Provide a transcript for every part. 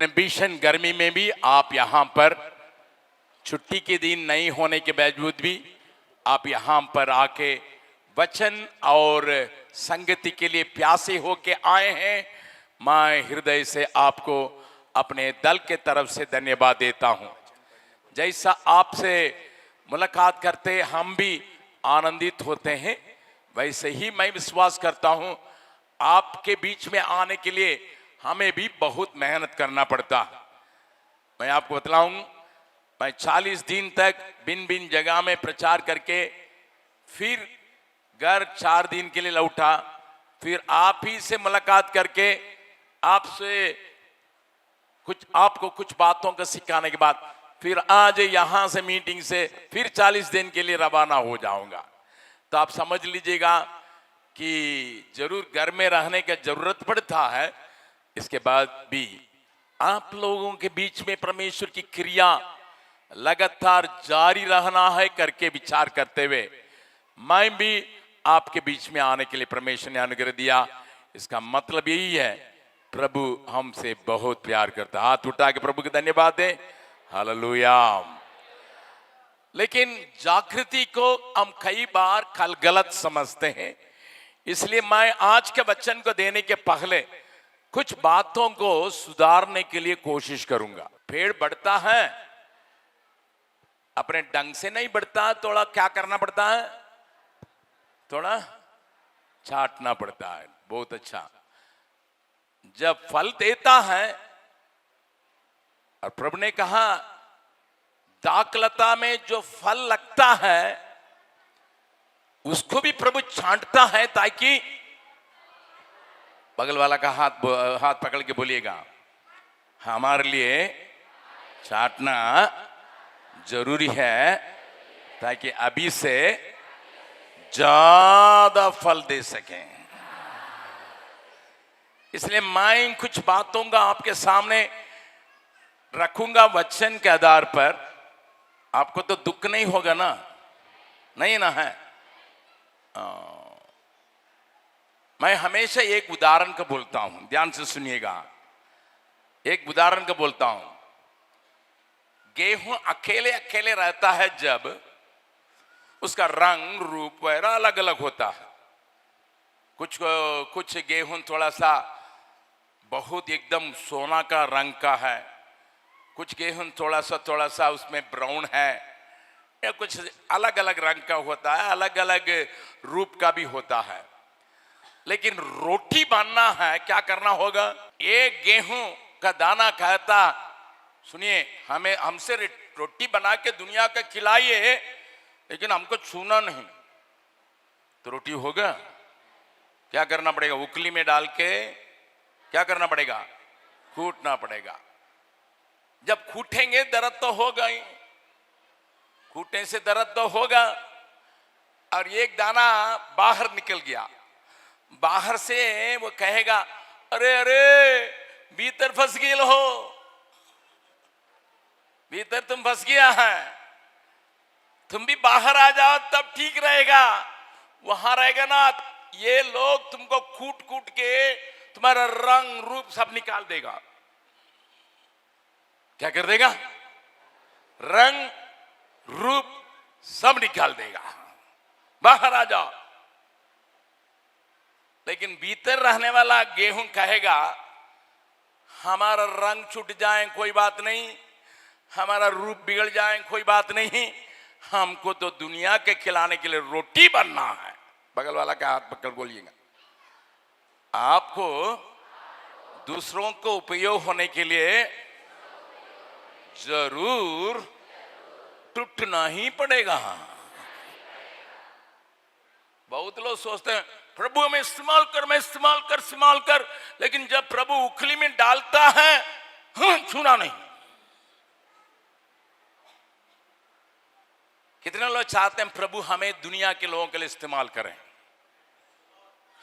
इतने भीषण गर्मी में भी आप यहाँ पर छुट्टी के दिन नहीं होने के बावजूद भी आप यहाँ पर आके वचन और संगति के लिए प्यासे होके आए हैं। मैं हृदय से आपको अपने दल के तरफ से धन्यवाद देता हूँ। जैसा आपसे मुलाकात करते हम भी आनंदित होते हैं, वैसे ही मैं विश्वास करता हूँ आपके बीच में आने के लिए हमें भी बहुत मेहनत करना पड़ता। मैं आपको बतलाऊं, मैं 40 दिन तक भिन्न भिन्न जगह में प्रचार करके फिर घर 4 दिन के लिए लौटा, फिर आप ही से मुलाकात करके आपको कुछ बातों को सिखाने के बाद फिर आज यहां से मीटिंग से फिर 40 दिन के लिए रवाना हो जाऊंगा। तो आप समझ लीजिएगा कि जरूर घर में रहने की जरूरत पड़ता है। इसके बाद भी आप लोगों के बीच में परमेश्वर की क्रिया लगातार जारी रहना है करके विचार करते हुए मैं भी आपके बीच में आने के लिए परमेश्वर ने अनुग्रह दिया। इसका मतलब यही है, प्रभु हमसे बहुत प्यार करता। हाथ उठा के प्रभु को धन्यवाद दें। हालेलुया। लेकिन जागृति को हम कई बार गलत समझते हैं, इसलिए मैं आज के वचन को देने के पहले कुछ बातों को सुधारने के लिए कोशिश करूंगा। पेड़ बढ़ता है अपने ढंग से नहीं बढ़ता, थोड़ा क्या करना पड़ता है, थोड़ा छाटना पड़ता है। बहुत अच्छा। जब फल देता है, और प्रभु ने कहा दाखलता में जो फल लगता है उसको भी प्रभु छांटता है, ताकि बगल वाला का हाथ पकड़ के बोलिएगा, हमारे लिए छांटना जरूरी है ताकि अभी से ज्यादा फल दे सकें। इसलिए मैं कुछ बातों का आपके सामने रखूंगा वचन के आधार पर। आपको तो दुख नहीं होगा ना, नहीं ना है। मैं हमेशा एक उदाहरण का बोलता हूं, ध्यान से सुनिएगा। एक उदाहरण का बोलता हूं। गेहूं अकेले अकेले रहता है जब उसका रंग रूप वगैरह अलग अलग होता है। कुछ गेहूं थोड़ा सा बहुत एकदम सोना का रंग का है, कुछ गेहूं थोड़ा सा उसमें ब्राउन है, या कुछ अलग अलग रंग का होता है, अलग अलग रूप का भी होता है। लेकिन रोटी बनना है, क्या करना होगा? एक गेहूं का दाना कहता, सुनिए, हमसे रोटी बना के दुनिया का खिलाइए, लेकिन हमको छूना नहीं, तो रोटी होगा? क्या करना पड़ेगा? उकली में डाल के क्या करना पड़ेगा? कूटना पड़ेगा। जब कूटेंगे दर्द तो होगा ही, कूटने से दर्द तो होगा। और एक दाना बाहर निकल गया, बाहर से वो कहेगा, अरे अरे भीतर फंस गए हो, भीतर तुम फंस गया है, तुम भी बाहर आ जाओ तब ठीक रहेगा। वहां रहेगा ना, ये लोग तुमको कूट कूट के तुम्हारा रंग रूप सब निकाल देगा। क्या कर देगा? रंग रूप सब निकाल देगा। बाहर आ जाओ। लेकिन भीतर रहने वाला गेहूं कहेगा, हमारा रंग छूट जाए कोई बात नहीं, हमारा रूप बिगड़ जाए कोई बात नहीं, हमको तो दुनिया के खिलाने के लिए रोटी बनना है। बगल वाला का हाथ पकड़ बोलिएगा, आपको दूसरों को उपयोग होने के लिए जरूर टूटना ही पड़ेगा। बहुत लोग सोचते हैं प्रभु हमें इस्तेमाल कर, मैं इस्तेमाल कर, लेकिन जब प्रभु उखली में डालता है, छूना नहीं। कितने लोग चाहते हैं प्रभु हमें दुनिया के लोगों के लिए इस्तेमाल करें?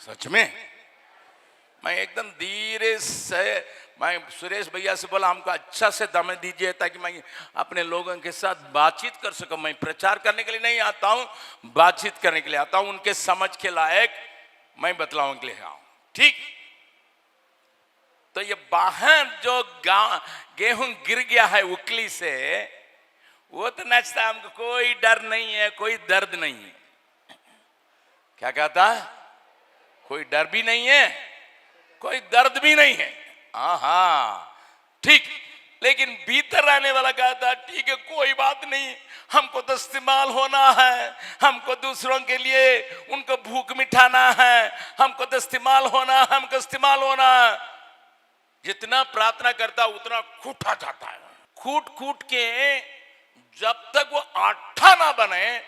सच में मैं एकदम धीरे से, मैं सुरेश भैया से बोला हमको अच्छा से दम दीजिए ताकि मैं अपने लोगों के साथ बातचीत कर सकूं। मैं प्रचार करने के लिए नहीं आता हूं, बातचीत करने के लिए आता हूं, उनके समझ के लायक मैं बतलाऊं के लिए आऊं। ठीक? तो तो ये बाहर जो गेहूं गिर गया है उकली से, वो तो नचता, हमको कोई डर नहीं है, कोई दर्द नहीं है। क्या कहता? कोई डर भी नहीं है, कोई दर्द भी नहीं है। हाँ ठीक। लेकिन भीतर रहने वाला कहता ठीक है, कोई बात नहीं, हमको तो इस्तेमाल होना है, हमको दूसरों के लिए उनको भूख मिटाना है, हमको तो इस्तेमाल होना है, हमको इस्तेमाल होना है। जितना प्रार्थना करता उतना खूटा जाता है। कूट कूट के जब तक वो आटा ना बने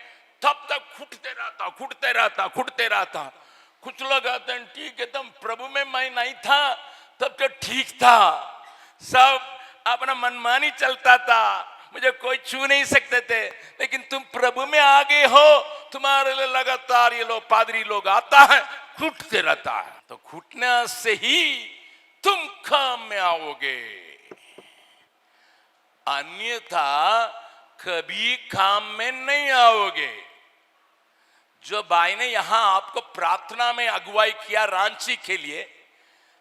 तब तक खूटते रहता, खूटते रहता, खूटते रहता। कुछ लोग कहते हैं ठीक है, तुम प्रभु में मैं नहीं था तब तो ठीक था, सब अपना मनमानी चलता था, मुझे कोई छू नहीं सकते थे, लेकिन तुम प्रभु में आ गए हो, तुम्हारे लिए लगातार ये लोग पादरी लोग आता है, खूटते रहता है। तो खूटने से ही तुम काम में आओगे, अन्यथा कभी काम में नहीं आओगे। जो भाई ने यहां आपको प्रार्थना में अगुवाई किया रांची के लिए,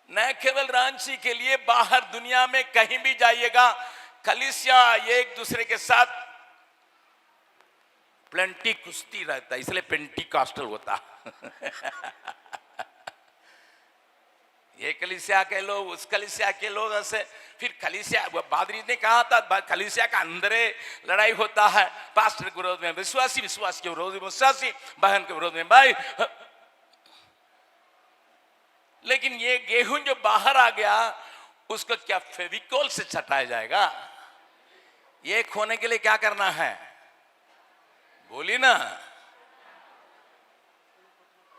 न केवल रांची के लिए, बाहर दुनिया में कहीं भी जाइएगा, कलीसिया एक दूसरे के साथ प्लेंटी कुश्ती रहता है, इसलिए पेंटिकॉस्टल होता। ये कलीसिया के लोग, उस कलीसिया के लोग ऐसे, फिर कलीसिया, पादरी ने कहा था कलीसिया का अंदर लड़ाई होता है, पास्टर के विरोध में विश्वासी, विश्वास के विरोध में विश्वासी, बहन के विरोध में भाई। लेकिन ये गेहूं जो बाहर आ गया, उसको क्या फेविकोल से छटाया जाएगा? ये खोने के लिए क्या करना है? बोली ना।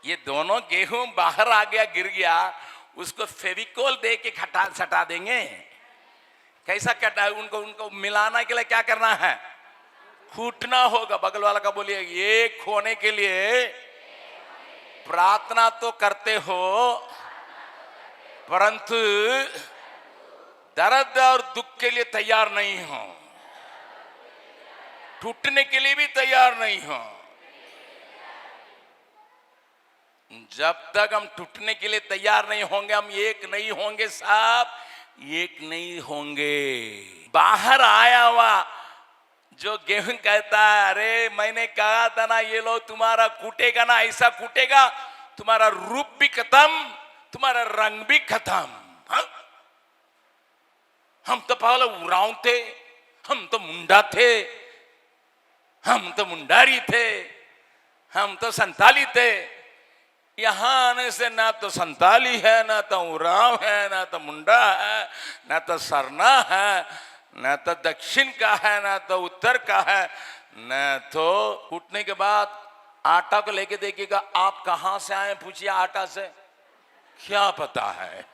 ये दोनों गेहूं बाहर आ गया, गिर गया, उसको फेविकोल दे के छटा देंगे? कैसा कटा? उनको मिलाना के लिए क्या करना है? कूटना होगा। बगल वाला का बोलिए, ये खोने के लिए प्रार्थना तो करते हो, परंतु दर्द और दुख के लिए तैयार नहीं हो, टूटने के लिए भी तैयार नहीं हो। जब तक हम टूटने के लिए तैयार नहीं होंगे, हम एक नहीं होंगे साहब, एक नहीं होंगे। बाहर आया हुआ जो गेहूं कहता है, अरे मैंने कहा था ना, ये लोग तुम्हारा कूटेगा ना, ऐसा कूटेगा, तुम्हारा रूप भी खत्म, तुम्हारा रंग भी खत्म। हम तो पहले उराव थे, हम तो मुंडा थे, हम तो मुंडारी थे, हम तो संताली थे। यहां आने से ना तो संताली है, ना तो उराव है, ना तो मुंडा है, ना तो सरना है, ना तो दक्षिण का है, ना तो उत्तर का है, न तो कूटने के बाद आटा को लेके देखिएगा, आप कहां से आए पूछिए आटा से, क्या पता है?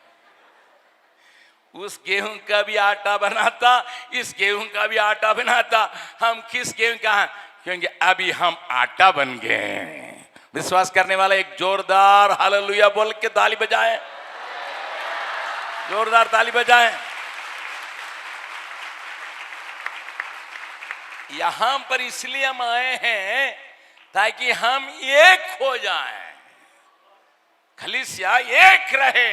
उस गेहूं का भी आटा बनाता, इस गेहूं का भी आटा बनाता। हम किस गेहूं का हैं? क्योंकि अभी हम आटा बन गए। विश्वास करने वाला एक जोरदार हालेलुया बोल के ताली बजाएं, जोरदार ताली बजाएं। यहां पर इसलिए हम आए हैं ताकि हम एक हो जाएं, कलीसिया एक रहे।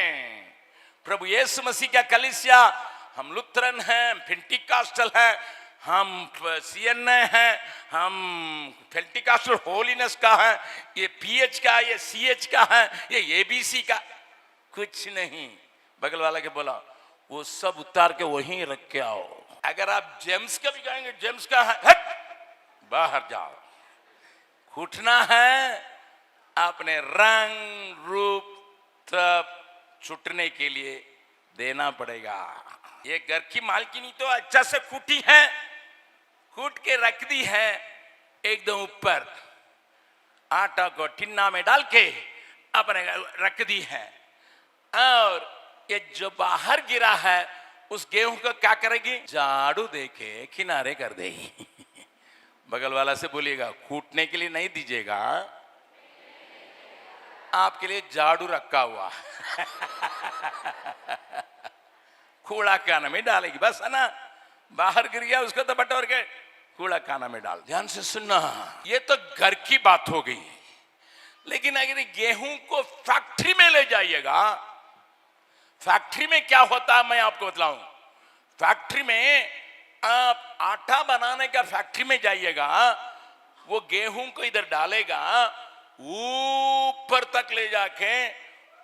प्रभु यीशु मसीह का कलीसिया, हम लुथरन हैं, पेंटिकॉस्टल हैं, हम सीएनए हैं, हम पेंटिकॉस्टल होलीनेस का है, ये पीएच का, ये सीएच का है, ये एबीसी का, कुछ नहीं। बगल वाला के बोला, वो सब उतार के वहीं रख के आओ। अगर आप जेम्स का भी कहेंगे, जेम्स का है, हट, बाहर जाओ। कूटना है, अपने रंग रूप तब छुटने के लिए देना पड़ेगा। ये घर की मालकिनी तो अच्छा से कूटी है, कूट के रख दी है एकदम ऊपर, आटा को टिन्ना में डाल के अपने रख दी है। और ये जो बाहर गिरा है, उस गेहूं को क्या करेगी? झाड़ू देके किनारे कर देगी। बगल वाला से बोलिएगा, कूटने के लिए नहीं दीजिएगा, आपके लिए झाड़ू रखा हुआ। कूड़ा काना में डालेगी, बस है ना। बाहर गिर गया उसको तो बटोर के कूड़ा काना में डाल। ध्यान से सुनना, ये तो घर की बात हो गई, लेकिन अगर गेहूं को फैक्ट्री में ले जाइएगा, फैक्ट्री में क्या होता है मैं आपको बताऊं। फैक्ट्री में आप आटा बनाने का फैक्ट्री में जाइएगा, वो गेहूं को इधर डालेगा, ऊपर तक ले जाके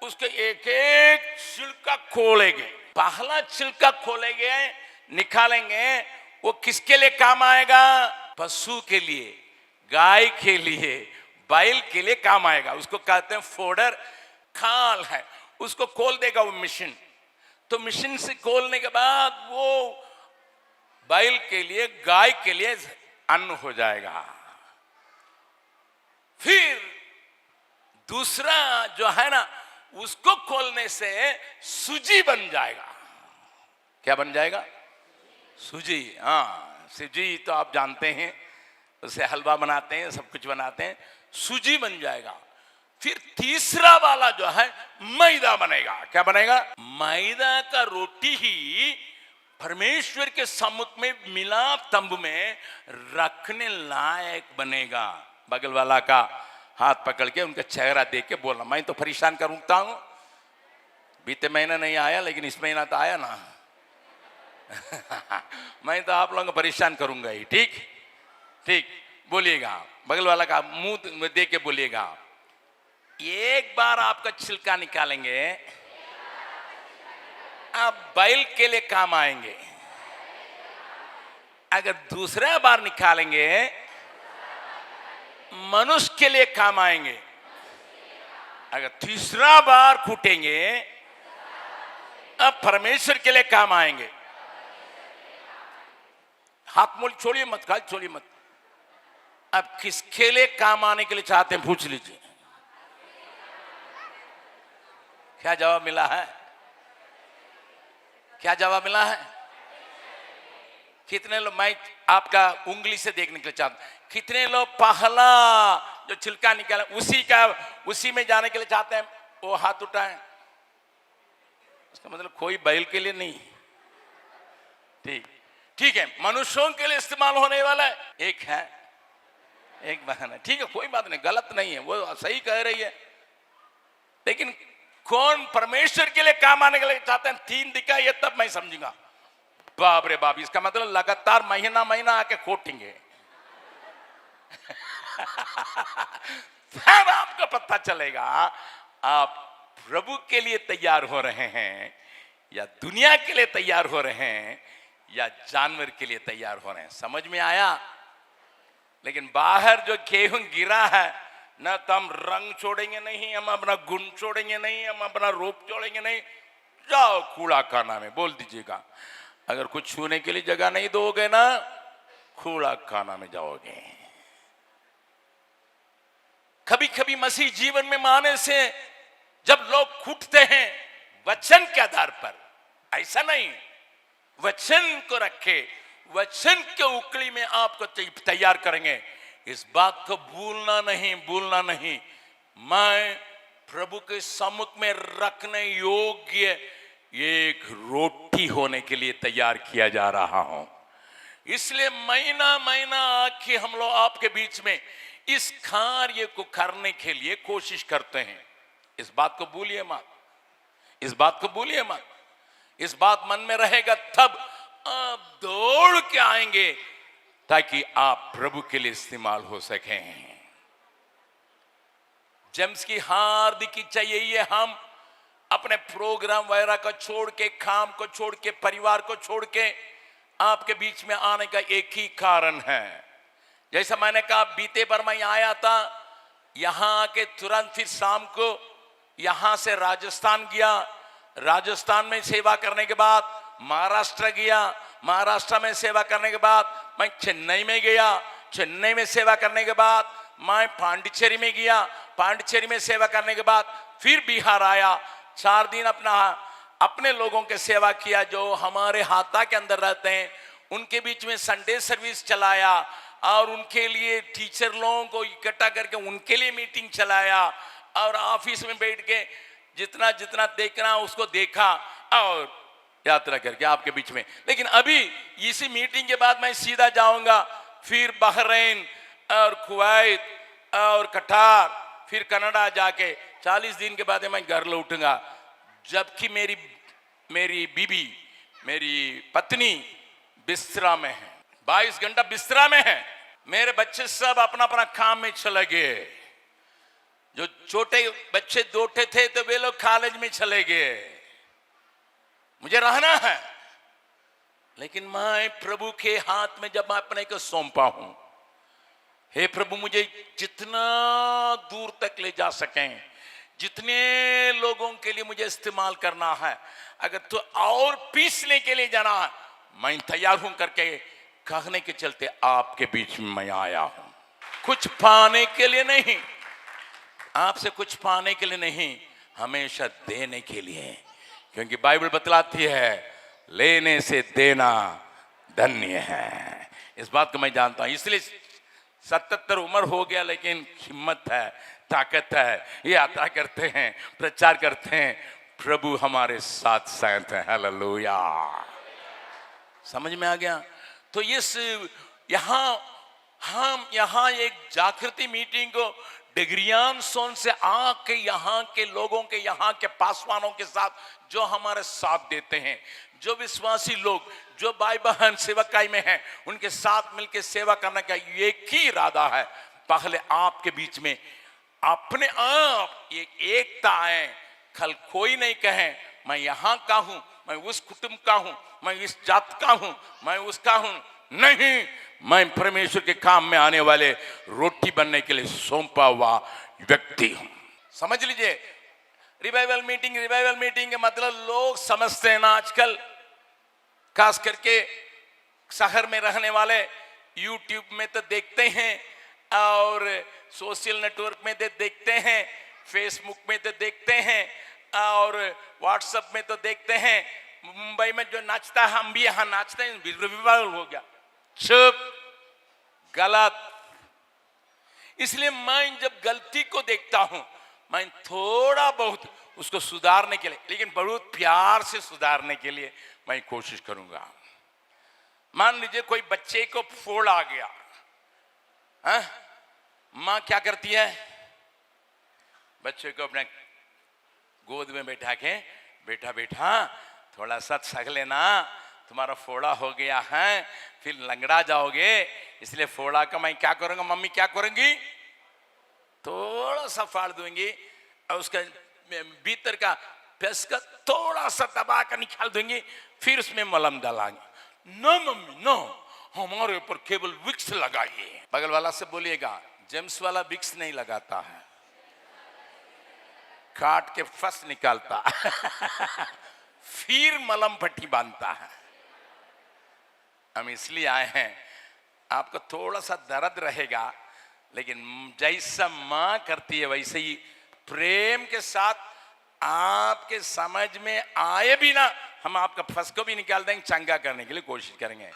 उसके एक एक छिलका खोलेंगे। पहला छिलका खोलेंगे, निकालेंगे, वो किसके लिए काम आएगा? पशु के लिए, गाय के लिए, बैल के लिए काम आएगा। उसको कहते हैं फोडर, खाल है, उसको खोल देगा वो मशीन। तो मशीन से खोलने के बाद वो बैल के लिए, गाय के लिए अन्न हो जाएगा। फिर दूसरा जो है ना, उसको खोलने से सूजी बन जाएगा। क्या बन जाएगा? सूजी। हाँ, सूजी तो आप जानते हैं, उससे हलवा बनाते हैं, सब कुछ बनाते हैं, सूजी बन जाएगा। फिर तीसरा वाला जो है मैदा बनेगा। क्या बनेगा? मैदा का रोटी ही परमेश्वर के सम्मुख में मिलाप तंबू में रखने लायक बनेगा। बगल वाला का हाथ पकड़ के उनका चेहरा देख के बोलना, मैं तो परेशान करूंगा हूं, बीते महीना नहीं आया लेकिन इस महीना तो आया ना। मैं तो आप लोगों को परेशान करूंगा ही। ठीक ठीक, बोलिएगा, बगल वाला का मुंह देख के बोलिएगा। एक बार आपका छिलका निकालेंगे, आप बैल के लिए काम आएंगे। अगर दूसरा बार निकालेंगे, मनुष्य के लिए काम आएंगे। अगर तीसरा बार कूटेंगे, अब परमेश्वर के लिए काम आएंगे। हाथ मोल छोड़िए मत, काल छोड़िए मत। अब किसके लिए काम आने के लिए चाहते हैं, पूछ लीजिए। क्या जवाब मिला है? क्या जवाब मिला है? कितने लोग, मैं आपका उंगली से देखने के लिए चाहता हूं, कितने लोग पहला जो छिलका निकाला उसी में जाने के लिए चाहते हैं? वो हाथ उठाएं। इसका मतलब कोई बैल के लिए नहीं। ठीक ठीक है, मनुष्यों के लिए इस्तेमाल होने वाला है। एक है, एक बहन है, ठीक है, कोई बात नहीं, गलत नहीं है, वो सही कह रही है। लेकिन कौन परमेश्वर के लिए काम आने के लिए चाहते हैं? तीन दिखा ये तब मैं समझूंगा। बाप रे बाप, इसका मतलब लगातार महीना महीना आके खोटेंगे। तब आपको पता चलेगा आप प्रभु के लिए तैयार हो रहे हैं या दुनिया के लिए तैयार हो रहे हैं या जानवर के लिए तैयार हो रहे हैं। समझ में आया? लेकिन बाहर जो गेहूं गिरा है ना, तो हम रंग छोड़ेंगे नहीं, हम अपना गुण छोड़ेंगे नहीं, हम अपना रूप छोड़ेंगे नहीं। जाओ कूड़ा खाना में, बोल दीजिएगा। अगर कुछ छूने के लिए जगह नहीं दोगे ना, कूड़ा खाना में जाओगे। कभी कभी मसीह जीवन में माने से जब लोग कूटते हैं वचन के आधार पर, ऐसा नहीं, वचन को रखे, वचन के उकली में आपको तैयार करेंगे। इस बात को भूलना नहीं। मैं प्रभु के सम्मुख में रखने योग्य एक रोटी होने के लिए तैयार किया जा रहा हूं। इसलिए महीना महीना आके हम लोग आपके बीच में इस कार्य को करने के लिए कोशिश करते हैं। इस बात को भूलिए मत, इस बात को भूलिए मत। इस बात मन में रहेगा तब आप दौड़ के आएंगे ताकि आप प्रभु के लिए इस्तेमाल हो सकें। जेम्स की हार्दिक इच्छा यही है, हम अपने प्रोग्राम वगैरह को छोड़ के, काम को छोड़ के, परिवार को छोड़ के आपके बीच में आने का एक ही कारण है। जैसा मैंने कहा, बीते पर मैं आया था, यहां आके तुरंत फिर शाम को यहां से राजस्थान गया। राजस्थान में सेवा करने के बाद महाराष्ट्र गया। महाराष्ट्र में सेवा करने के बाद मैं चेन्नई में गया। चेन्नई में सेवा करने के बाद मैं पांडिचेरी में गया। पांडिचेरी में सेवा करने के बाद फिर बिहार आया। 4 दिन अपने लोगों के सेवा किया जो हमारे हाता के अंदर रहते हैं। उनके बीच में संडे सर्विस चलाया और उनके लिए टीचर लोगों को इकट्ठा करके उनके लिए मीटिंग चलाया और ऑफिस में बैठ के जितना जितना देखना उसको देखा और यात्रा करके आपके बीच में। लेकिन अभी इसी मीटिंग के बाद मैं सीधा जाऊंगा फिर बहरीन और कुवैत और कटार, फिर कनाडा जाके 40 दिन के बाद मैं घर लौटूंगा। जबकि मेरी मेरी बीबी, मेरी पत्नी बिस्तरा में है, 22 घंटा बिस्तरा में है। मेरे बच्चे सब अपना अपना काम में चले गए। जो छोटे बच्चे दोटे थे तो वे लोग कॉलेज में चले गए। मुझे रहना है, लेकिन मैं प्रभु के हाथ में जब अपने को सौंपा हूं, हे प्रभु मुझे जितना दूर तक ले जा सकें, जितने लोगों के लिए मुझे इस्तेमाल करना है, अगर तो और पीसने के लिए जाना है, मैं तैयार हूं करके कहने के चलते आपके बीच में मैं आया हूं। कुछ पाने के लिए नहीं, आपसे कुछ पाने के लिए नहीं, हमेशा देने के लिए, क्योंकि बाइबल बतलाती है लेने से देना धन्य है। इस बात को मैं जानता हूं, इसलिए 77 उम्र हो गया, लेकिन हिम्मत है, ताकत है, यात्रा करते हैं, प्रचार करते हैं। प्रभु हमारे साथ साथ है। हालेलुया। समझ में आ गया? तो इस हम यहाँ एक जागृति मीटिंग को डिग्रियान सोन से आके यहाँ के लोगों के, यहाँ के पासवानों के साथ जो हमारे साथ देते हैं, जो विश्वासी लोग जो भाई बहन सेवकाई में हैं, उनके साथ मिलकर सेवा करने का एक ही इरादा है। पहले आपके बीच में अपने आप एक एकता है। कल कोई नहीं कहे मैं यहाँ का हूं, मैं उस कुटुंब का हूं, मैं इस जात का हूं, मैं उसका हूं। नहीं, मैं परमेश्वर के काम में आने वाले रोटी बनने के लिए सौंपा हुआ व्यक्ति हूं। समझ लीजिए, रिवाइवल मीटिंग के मतलब लोग समझते हैं ना आजकल, खास करके शहर में रहने वाले यूट्यूब में तो देखते हैं, और सोशल नेटवर्क में तो देखते हैं, फेसबुक में तो देखते हैं, और व्हाट्सएप में तो देखते हैं। मुंबई में जो नाचता है, हम भी यहाँ नाचते हैं, रिवाइवल हो गया। चुप, गलत। इसलिए मैं जब गलती को देखता हूं, मैं थोड़ा बहुत उसको सुधारने के लिए, लेकिन बहुत प्यार से सुधारने के लिए मैं कोशिश करूंगा। मान लीजिए कोई बच्चे को फोड़ आ गया, मां क्या करती है? बच्चे को अपने गोद में बैठा के, बेटा बेटा थोड़ा सा सह लेना, तुम्हारा फोड़ा हो गया है, फिर लंगड़ा जाओगे, इसलिए फोड़ा का मैं क्या करूंगा, मम्मी क्या करूंगी, थोड़ा सा फाड़ दूंगी और उसका भीतर का पेस का थोड़ा सा दबा कर निकाल दूंगी, फिर उसमें मलम डालेंगे। नो मम्मी नो, हमारे ऊपर केवल विक्स लगाइए। बगल वाला से बोलिएगा, जेम्स वाला विक्स नहीं लगाता है, काट के फस निकालता फिर मलम पट्टी बांधता है। हम इसलिए आए हैं, आपको थोड़ा सा दर्द रहेगा, लेकिन जैसा मां करती है वैसे ही प्रेम के साथ आपके समझ में आए भी ना, हम आपका फंस को भी निकाल देंगे, चंगा करने के लिए कोशिश करेंगे।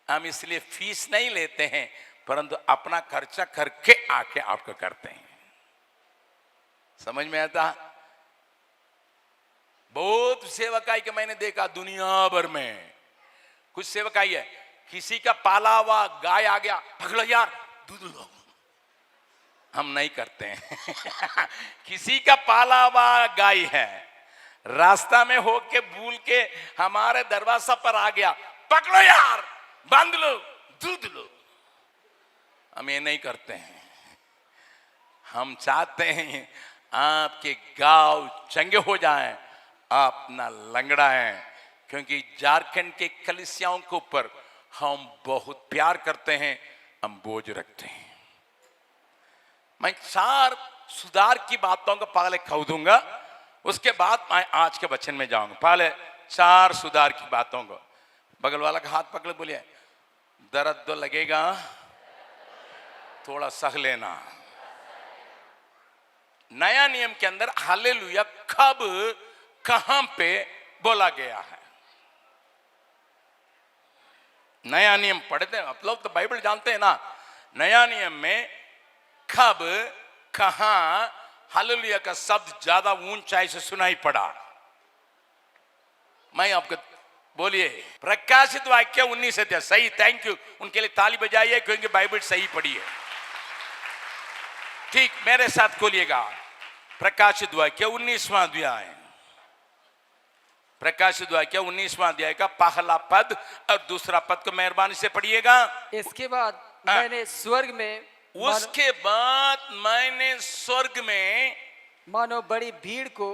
हम इसलिए फीस नहीं लेते हैं, परंतु अपना खर्चा करके आके आपको करते हैं। समझ में आता? बहुत सेवकाई के मैंने देखा दुनिया भर में। कुछ सेवकाई है, किसी का पाला हुआ गाय आ गया, पकड़ो यार दूध लो, हम नहीं करते हैं किसी का पाला हुआ गाय है, रास्ता में होके भूल के हमारे दरवाजा पर आ गया, पकड़ो यार, बांध लो, दूध लो, हम ये नहीं करते हैं। हम चाहते हैं आपके गांव चंगे हो जाएं, आप ना लंगड़ा हैं, क्योंकि झारखंड के कलीसियाओं के ऊपर हम बहुत प्यार करते हैं, हम बोझ रखते हैं। मैं 4 सुधार की बातों को पहले खोदूंगा, उसके बाद मैं आज के वचन में जाऊंगा। पहले 4 सुधार की बातों को, बगल वाला का हाथ पकड़ बोलिए, दर्द तो लगेगा, थोड़ा सह लेना। नया नियम के अंदर हालेलुया कब कहां पे बोला गया है? नया नियम पढ़ते हैं आप लोग, तो बाइबल जानते हैं ना। नया नियम में कब कहां हालेलुया का शब्द ज्यादा ऊंचाई से सुनाई पड़ा? मैं आपको बोलिए, प्रकाशित वाक्य 19 अध्याय। सही, थैंक यू, उनके लिए ताली बजाइए, क्योंकि बाइबल सही पढ़ी है। ठीक, मेरे साथ खोलिएगा प्रकाशित वाक्य 19वां अध्याय। प्रकाशित वाक्य 19वां अध्याय का पहला पद और दूसरा पद को मेहरबानी से पढ़िएगा। इसके बाद मैंने स्वर्ग में उसके बाद मैंने स्वर्ग में मानो बड़ी भीड़ को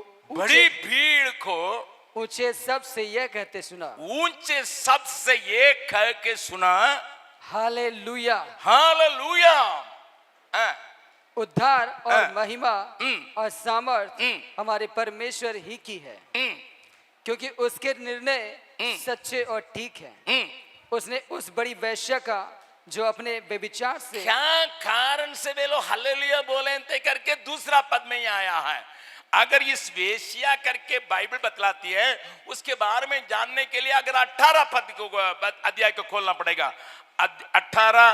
ऊंचे शब्द से यह कहते सुना, ऊंचे शब्द से ये कह के सुना, हालेलुया, हालेलुया। उद्धार और महिमा और सामर्थ हमारे परमेश्वर ही की है, क्योंकि उसके निर्णय सच्चे और ठीक हैं। उसने उस बड़ी वेश्या का जो अपने व्यभिचार से, क्या कारण से वे लोग हालेलुया बोले करके दूसरा पद में ही आया है। अगर इस वेश्या करके बाइबल बतलाती है, उसके बारे में जानने के लिए अगर 18 पद को अध्याय को खोलना पड़ेगा। 18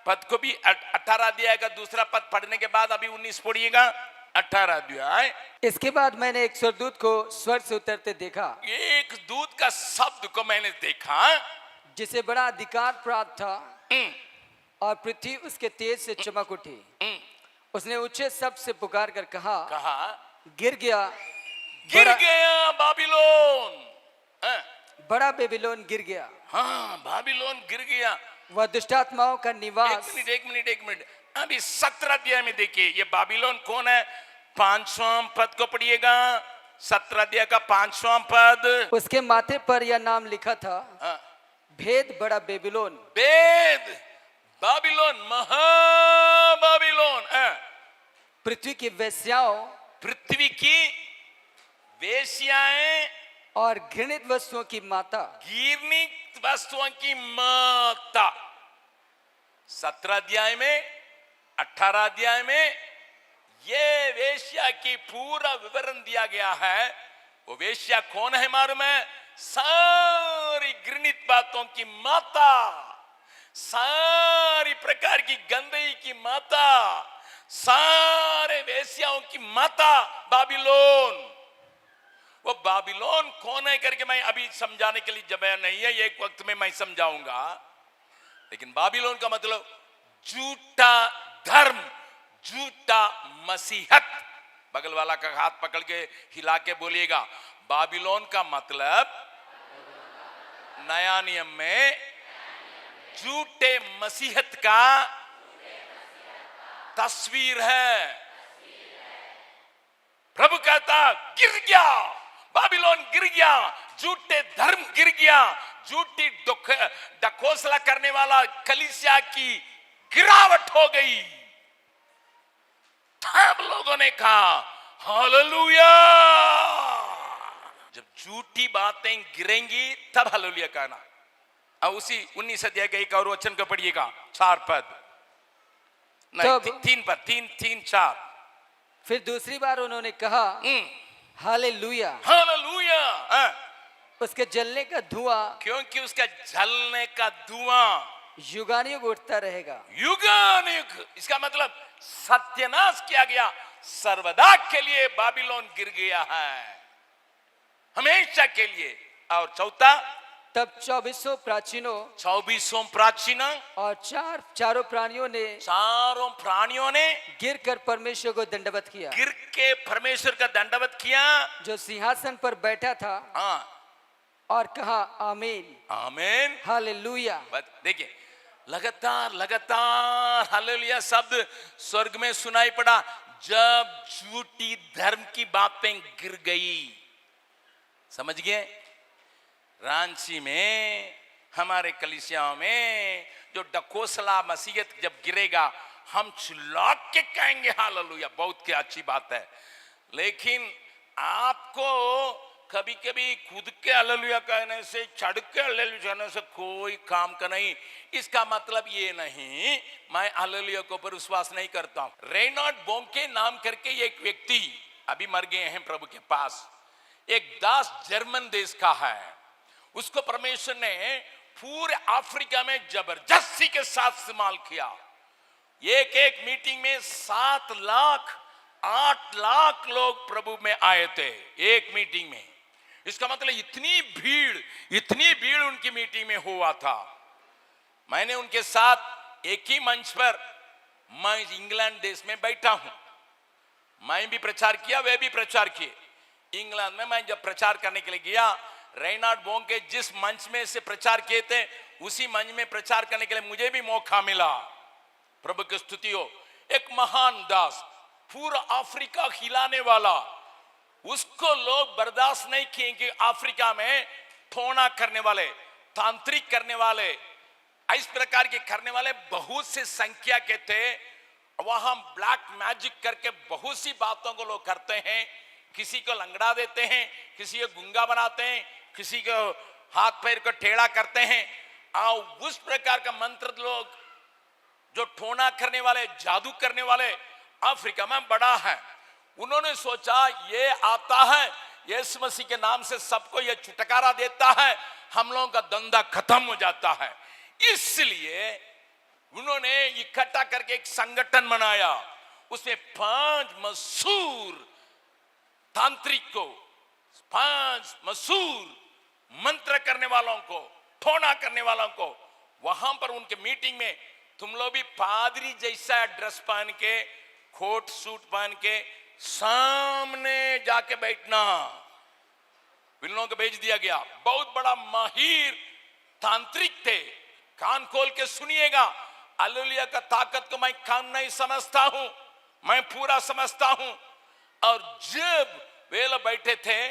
पद को भी 18 अध्याय का दूसरा पद पढ़ने के बाद अभी 19 पढ़िएगा। 18 अध्याय। इसके बाद मैंने एक स्वर्गदूत को स्वर्ग से उतरते देखा, एक दूत का शब्द को मैंने देखा, जिसे बड़ा अधिकार प्राप्त था और पृथ्वी उसके तेज से चमक उठी। उसने ऊंचे शब्द से पुकार कर कहा, गिर गया बाबिलोन, बड़ा बेबीलोन गिर गया। हाँ, बाबिलोन गिर गया। वह दुष्टात्माओं का निवास। एक मिनट अभी 17 अध्याय में देखिए ये बाबिलोन कौन है। 5वां पद को पढ़िएगा। 17 अध्याय का 5वां पद। उसके माथे पर यह नाम लिखा था, भेद बड़ा बेबीलोन, भेद बाबिलोन, महा बाबिलोन, पृथ्वी की वेश्याओं, पृथ्वी की वेश्याएं और घृणित वस्तुओं की माता, घृणित वस्तुओं की माता। 17 अध्याय में, 18 अध्याय में ये वेश्या की पूरा विवरण दिया गया है। वो वेश्या कौन है मालूम है? सारी घृणित बातों की माता, सारी प्रकार की गंदगी की माता, सारे वेश्याओं की माता बाबिलोन। वो बाबिलोन कौन है करके मैं अभी समझाने के लिए जगह नहीं है, एक वक्त में मैं समझाऊंगा। लेकिन बाबिलोन का मतलब झूठा धर्म, झूठा मसीहत। बगल वाला का हाथ पकड़ के हिला के बोलिएगा, बाबिलोन का मतलब नया नियम में झूठे मसीहत का तस्वीर है। प्रभु कहता गिर गया, बाबिलोन गिर गया, झूठे धर्म गिर गया, झूठी डकोसला करने वाला कलीसिया की गिरावट हो गई। तब लोगों ने कहा हालेलुया। जब झूठी बातें गिरेंगी तब हालेलुया कहना। अब उसी 19 अध्याय के एक और वचन को पढ़िएगा, 4 पद, नहीं 3 पद, 3, 4। फिर दूसरी बार उन्होंने कहा हालेलुया, हालेलुया। उसके जलने का धुआं, क्योंकि उसका जलने का धुआं युगानुयुग उठता रहेगा। युगानुयुग, इसका मतलब सत्यानाश किया गया, सर्वदा के लिए बाबिलोन गिर गया है, हमेशा के लिए। और चौथा, तब 24 प्राचीनों और चारों प्राणियों ने गिरकर परमेश्वर को दंडवत किया, गिर के परमेश्वर का दंडवत किया जो सिंहासन पर बैठा था। और कहा आमीन, आमीन, हालेलुया। देखिए लगातार हालेलुया शब्द स्वर्ग में सुनाई पड़ा जब झूठी धर्म की बातें गिर गई। समझ गए? रांची में, हमारे कलीसियाओं में जो डकोसला मसीहत जब गिरेगा, हम चिल्ला के कहेंगे हालेलुया, बहुत की अच्छी बात है। लेकिन आपको कभी कभी खुद के हालेलुया कहने से, चढ़ के हालेलुया कहने से कोई काम का नहीं। इसका मतलब ये नहीं मैं हालेलुया के ऊपर विश्वास नहीं करता हूं। रेनॉल्ड बोंके नाम करके एक व्यक्ति अभी मर गए हैं प्रभु के पास, एक दास जर्मन देश का है। उसको परमेश्वर ने पूरे अफ्रीका में जबरदस्ती के साथ इस्तेमाल किया। एक मीटिंग में 7 लाख 8 लाख लोग प्रभु में आए थे एक मीटिंग में। इसका मतलब इतनी भीड़ उनकी मीटिंग में हुआ था। मैंने उनके साथ एक ही मंच पर, मैं इंग्लैंड देश में बैठा हूं, मैं भी प्रचार किया, वे भी प्रचार किए। इंग्लैंड में मैं जब प्रचार करने के लिए गया, रेनार्ड बोंके जिस मंच में से प्रचार किए थे उसी मंच में प्रचार करने के लिए मुझे भी मौका मिला। प्रभु की स्तुति हो। एक महान दास, पूरा अफ्रीका हिलाने वाला, उसको लोग बर्दाश्त नहीं किए कि अफ्रीका में ठोना करने वाले, तांत्रिक करने वाले, इस प्रकार के करने वाले बहुत से संख्या के थे। वहां ब्लैक मैजिक करके बहुत सी बातों को लोग करते हैं। किसी को लंगड़ा देते हैं, किसी को गूंगा बनाते हैं, किसी को हाथ पैर को टेढ़ा करते हैं। उस प्रकार का मंत्र लोग जो ठोना करने वाले, जादू करने वाले अफ्रीका में बड़ा है। उन्होंने सोचा ये आता है, यीशु मसीह के नाम से सबको ये छुटकारा देता है, हम लोगों का धंधा खत्म हो जाता है। इसलिए उन्होंने इकट्ठा करके एक संगठन बनाया। उसमें 5 मशहूर तांत्रिक को, 5 मशहूर मंत्र करने वालों को, ठोना करने वालों को, वहां पर उनके मीटिंग में तुम लोग भी पादरी जैसा ड्रेस पहन के, कोट सूट पहन के सामने जाके बैठना। इन लोगों को भेज दिया गया। बहुत बड़ा माहिर तांत्रिक थे। कान खोल के सुनिएगा। हालेलुया का ताकत को मैं कम नहीं समझता हूं, मैं पूरा समझता हूं। और जब वे लोग बैठे थे,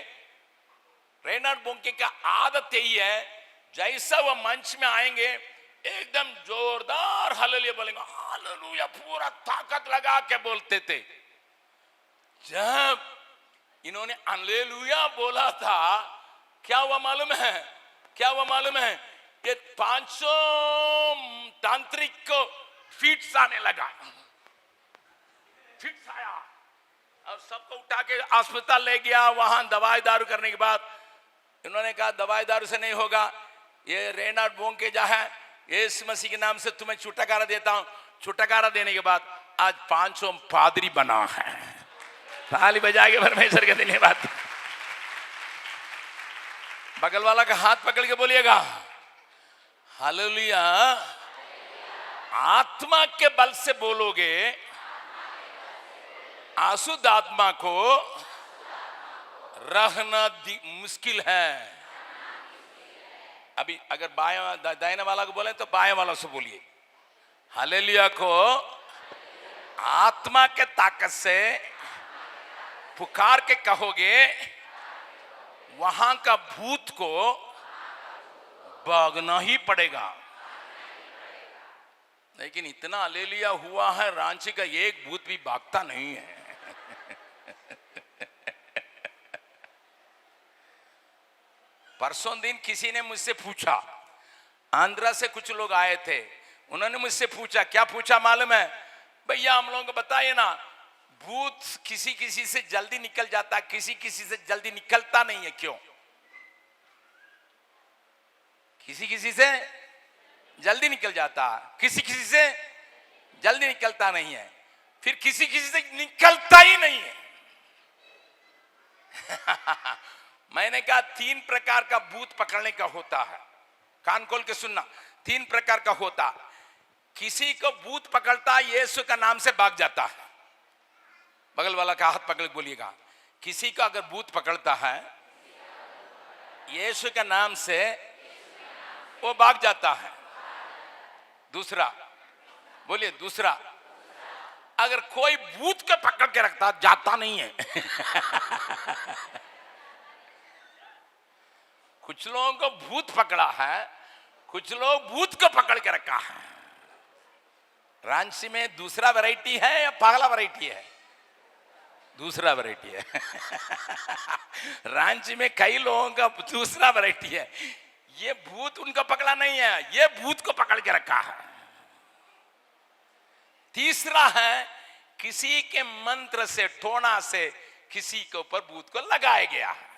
रेनार्ड बोंके का आदत यही है, जैसा वो मंच में आएंगे एकदम जोरदार हालेलुया बोलेंगे, हालेलुया पूरा ताकत लगा के बोलते थे। जब इन्होंने हालेलुया बोला था, क्या हुआ मालूम है? क्या हुआ मालूम है? ये 500 तांत्रिक को फिट्स आने लगा। फिट्स आया और सबको उठा के अस्पताल ले गया। वहां दवाई दारू करने के बाद इन्होंने कहा दवाई दारू से नहीं होगा, ये रेनार्ड बोंके जो है, यीशु मसीह के नाम से तुम्हें छुटकारा देता हूं। छुटकारा देने के बाद आज 500 पादरी बना है। ताली बजा के परमेश्वर के धन्यवाद। बगल वाला का हाथ पकड़ के बोलिएगा हालेलुया। आत्मा के बल से बोलोगे, आसुद आत्मा को रहना मुश्किल है। अभी अगर बाएं दाहिने वाला को बोले तो बाएं वाला से बोलिए हालेलुया को आत्मा के ताकत से पुकार के कहोगे, वहां का भूत को भागना ही पड़ेगा। लेकिन इतना हालेलुया हुआ है, रांची का एक भूत भी भागता नहीं है। परसों दिन किसी ने मुझसे पूछा, आंध्रा से कुछ लोग आए थे, उन्होंने मुझसे पूछा, क्या पूछा मालूम है? भैया हम लोगों को बताइए ना, भूत किसी किसी से जल्दी निकल जाता है, किसी किसी से जल्दी निकलता नहीं है, क्यों? किसी किसी से जल्दी निकल जाता, किसी किसी से जल्दी निकलता नहीं है, फिर किसी किसी से निकलता ही नहीं है। मैंने कहा 3 प्रकार का भूत पकड़ने का होता है। कान खोल के सुनना, 3 प्रकार का होता। किसी को भूत पकड़ता यीशु का नाम से भाग जाता है। बगल वाला का हाथ पकड़ बोलिएगा, किसी का अगर भूत पकड़ता है यीशु के नाम से वो भाग जाता है। दूसरा बोलिए, दूसरा अगर कोई भूत को पकड़ के रखता जाता नहीं है। कुछ लोगों को भूत पकड़ा है, कुछ लोग भूत को पकड़ के रखा है। रांची में दूसरा वैरायटी है या पहला वैरायटी है? दूसरा वैरायटी है। रांची में कई लोगों का दूसरा वैरायटी है। ये भूत उनका पकड़ा नहीं है, ये भूत को पकड़ के रखा है। तीसरा है किसी के मंत्र से, टोना से किसी के ऊपर भूत को लगाया गया है।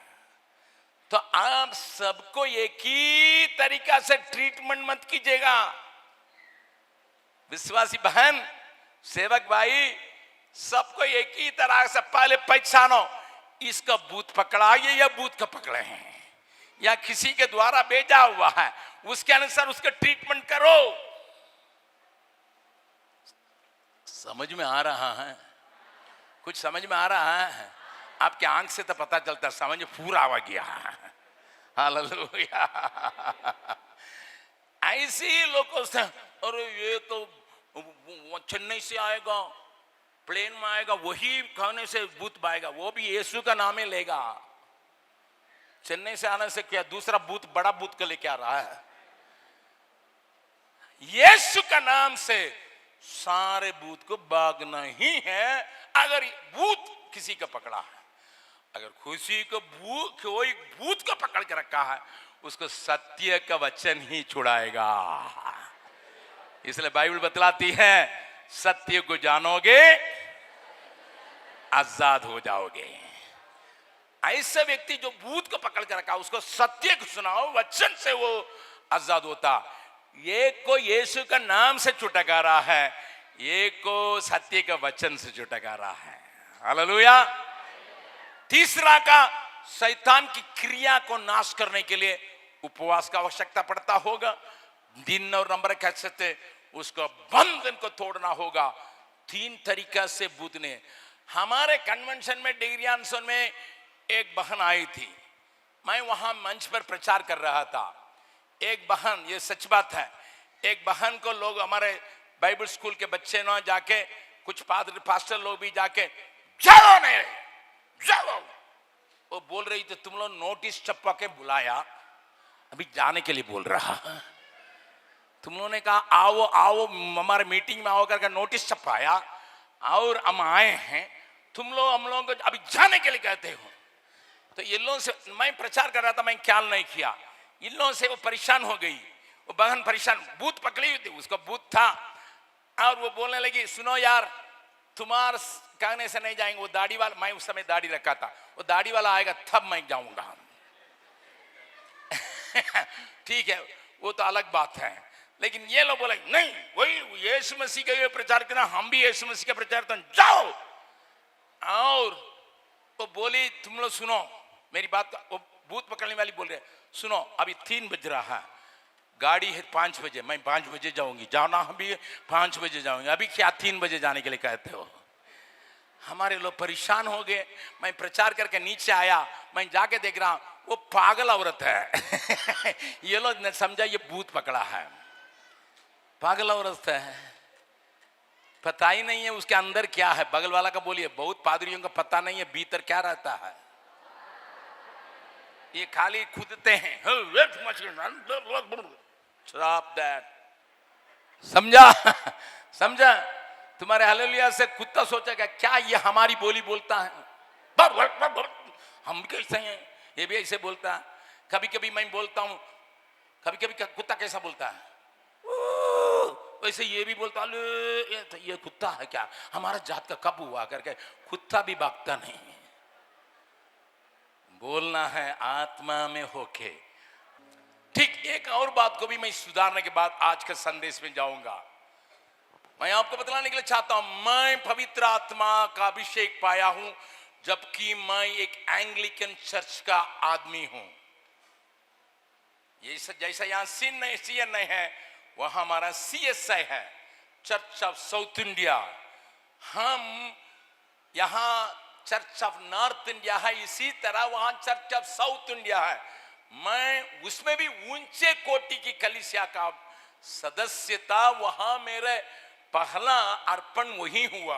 तो आप सबको एक ही तरीका से ट्रीटमेंट मत कीजिएगा। विश्वासी बहन, सेवक भाई, सबको एक ही तरह से पहले पहचानो, इसका भूत पकड़ा ये या भूत का पकड़े हैं या किसी के द्वारा भेजा हुआ है, उसके अनुसार उसका ट्रीटमेंट करो। समझ में आ रहा है? कुछ समझ में आ रहा है? आपके आंख से तो पता चलता है, समझ पूरा आ गया है। हालेलुया। ऐसे ही लोग सोचते हैं, अरे ये तो चेन्नई से आएगा, प्लेन में आएगा, वही खाने से भूत भागेगा, वो भी यीशु का नाम ही लेगा। चेन्नई से आने से क्या दूसरा भूत, बड़ा भूत को लेके आ रहा है? यीशु का नाम से सारे भूत को भागना ही है। अगर भूत किसी का पकड़ा है, अगर खुशी को कोई भूत को पकड़ के रखा है, उसको सत्य का वचन ही छुड़ाएगा। इसलिए बाइबल बतलाती है, सत्य को जानोगे आजाद हो जाओगे। ऐसे व्यक्ति जो भूत को पकड़ के रखा, उसको सत्य को सुनाओ, वचन से वो आजाद होता। एक को यीशु का नाम से छुटका रहा है, एक को सत्य का वचन से छुटका रहा है। हालेलुया। तीसरा का, शैतान की क्रिया को नाश करने के लिए उपवास का आवश्यकता पड़ता होगा। दिन और नंबर कह सकते, उसको बंधन को तोड़ना होगा। 3 तरीका से भूत ने, हमारे कन्वेंशन में डिग्रियांसन में एक बहन आई थी, मैं वहां मंच पर प्रचार कर रहा था। एक बहन, ये सच बात है, एक बहन को लोग, हमारे बाइबल स्कूल के बच्चे ना जाके, कुछ पादरी पास्टर लोग भी जाके, जाओ नहीं जाओ, वो बोल रही थी, तुम लोग नोटिस छपवा के बुलाया, अभी जाने के लिए बोल रहा, तुम लोगों ने कहा आओ आओ हमारे मीटिंग में आओ करके नोटिस छपाया और हम आए हैं, तुम लोग हम लोगों को अभी जाने के लिए कहते हो। तो इन लोगों से मैं प्रचार कर रहा था, मैं ख्याल नहीं किया, इन लोगों से वो परेशान हो गई, वो बहन परेशान, भूत पकड़ी हुई थी, उसको भूत था, और वो बोलने लगी, सुनो यार, तुम्हारे कहने से नहीं जाएंगे, वो दाढ़ी वाला, मैं उस समय दाढ़ी रखा था, वो दाढ़ी वाला आएगा तब मैं जाऊंगा। ठीक है, वो तो अलग बात है, लेकिन ये लोग बोले नहीं, वही यीशु मसीह का प्रचार करना, हम भी यीशु मसीह का प्रचार करते, जाओ। और वो बोली, तुम लोग सुनो मेरी बात, वो भूत पकड़ने वाली बोल रहे, सुनो अभी 3 बज रहा है, गाड़ी है 5 बजे, मैं 5 बजे जाऊंगी, जाना हम भी 5 बजे जाऊंगी, अभी क्या 3 बजे जाने के लिए कहते हो? हमारे लोग परेशान हो गए। मैं प्रचार करके नीचे आया, मैं जाके देख रहा वो पागल औरत है। ये लोग समझा ये भूत पकड़ा है, पागल औरत है, पता ही नहीं है उसके अंदर क्या है। बगल वाला का बोलिए, बहुत पादरियों का पता नहीं है भीतर क्या रहता है, ये खाली खुदते हैं। समझा? समझा? तुम्हारे हालेलुया से कुत्ता सोचेगा क्या ये हमारी बोली बोलता है, हम कैसे हैं, ये भी ऐसे बोलता है। कभी कभी मैं बोलता हूं, कभी कभी कुत्ता कैसा बोलता है वैसे ये भी बोलता, ये कुत्ता है क्या, हमारा जात का कब हुआ करके कुत्ता भी भागता नहीं। बोलना है आत्मा में होके। ठीक, एक और बात को भी मैं सुधारने के बाद आज के संदेश में जाऊंगा। मैं आपको बतलाने के लिए चाहता हूं, मैं पवित्र आत्मा का अभिषेक पाया हूं जबकि मैं एक एंग्लिकन चर्च का आदमी हूं। ये जैसा यहां सीएन नहीं है, वह हमारा CSI है, चर्च ऑफ साउथ इंडिया। हम यहां चर्च ऑफ नॉर्थ इंडिया है, इसी तरह वहां चर्च ऑफ साउथ इंडिया है। मैं उसमें भी ऊंचे कोटि की कलीसिया का सदस्यता, वहां मेरे पहला अर्पण वही हुआ।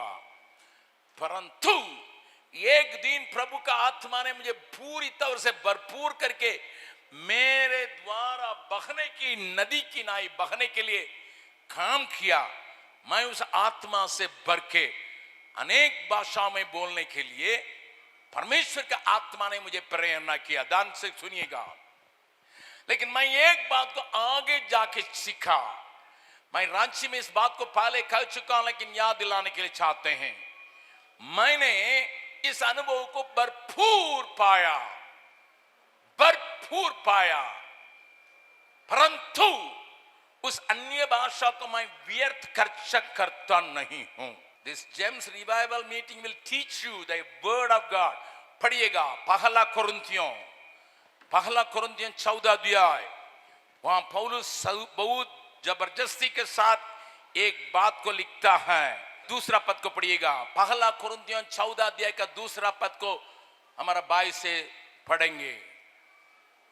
परंतु एक दिन प्रभु का आत्मा ने मुझे पूरी तरह से भरपूर करके मेरे द्वारा बहने की नदी की नाई बहने के लिए काम किया। मैं उस आत्मा से भर के अनेक भाषाओं में बोलने के लिए परमेश्वर का आत्मा ने मुझे प्रेरणा किया। ध्यान से सुनिएगा। लेकिन मैं एक बात को आगे जाके सीखा। मैं रांची में इस बात को पहले कह चुका हूं, लेकिन याद दिलाने के लिए चाहते हैं। मैंने इस अनुभव को भरपूर पाया, भरपूर पाया, परंतु उस अन्य भाषा को मैं व्यर्थ खर्च करता नहीं हूं। This James revival meeting will teach you the word of God. पढ़िएगा पहला कुरिन्थियों 14 अध्याय। वहां पौलुस बहुत जबरदस्ती के साथ एक बात को लिखता है। दूसरा पद को पढ़िएगा, पहला कुरिन्थियों 14 अध्याय का दूसरा पद को हमारा भाई से पढ़ेंगे।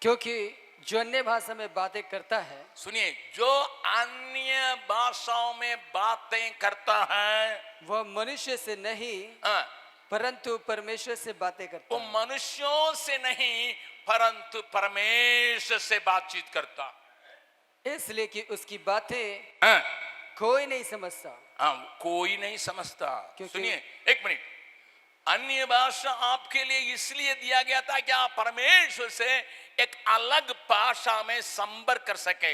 क्योंकि जो अन्य भाषा में बातें करता है सुनिए, जो अन्य भाषाओं में बातें करता है वह मनुष्य से नहीं हाँ, परंतु परमेश्वर से बातें करता वो है। मनुष्यों से नहीं परंतु परमेश्वर से बातचीत करता इसलिए कि उसकी बातें हाँ, कोई नहीं समझता। हाँ, कोई नहीं समझता। क्योंकि- सुनिए एक मिनट, अन्य भाषा आपके लिए इसलिए दिया गया था कि आप परमेश्वर से एक अलग भाषा में संपर्क कर सके,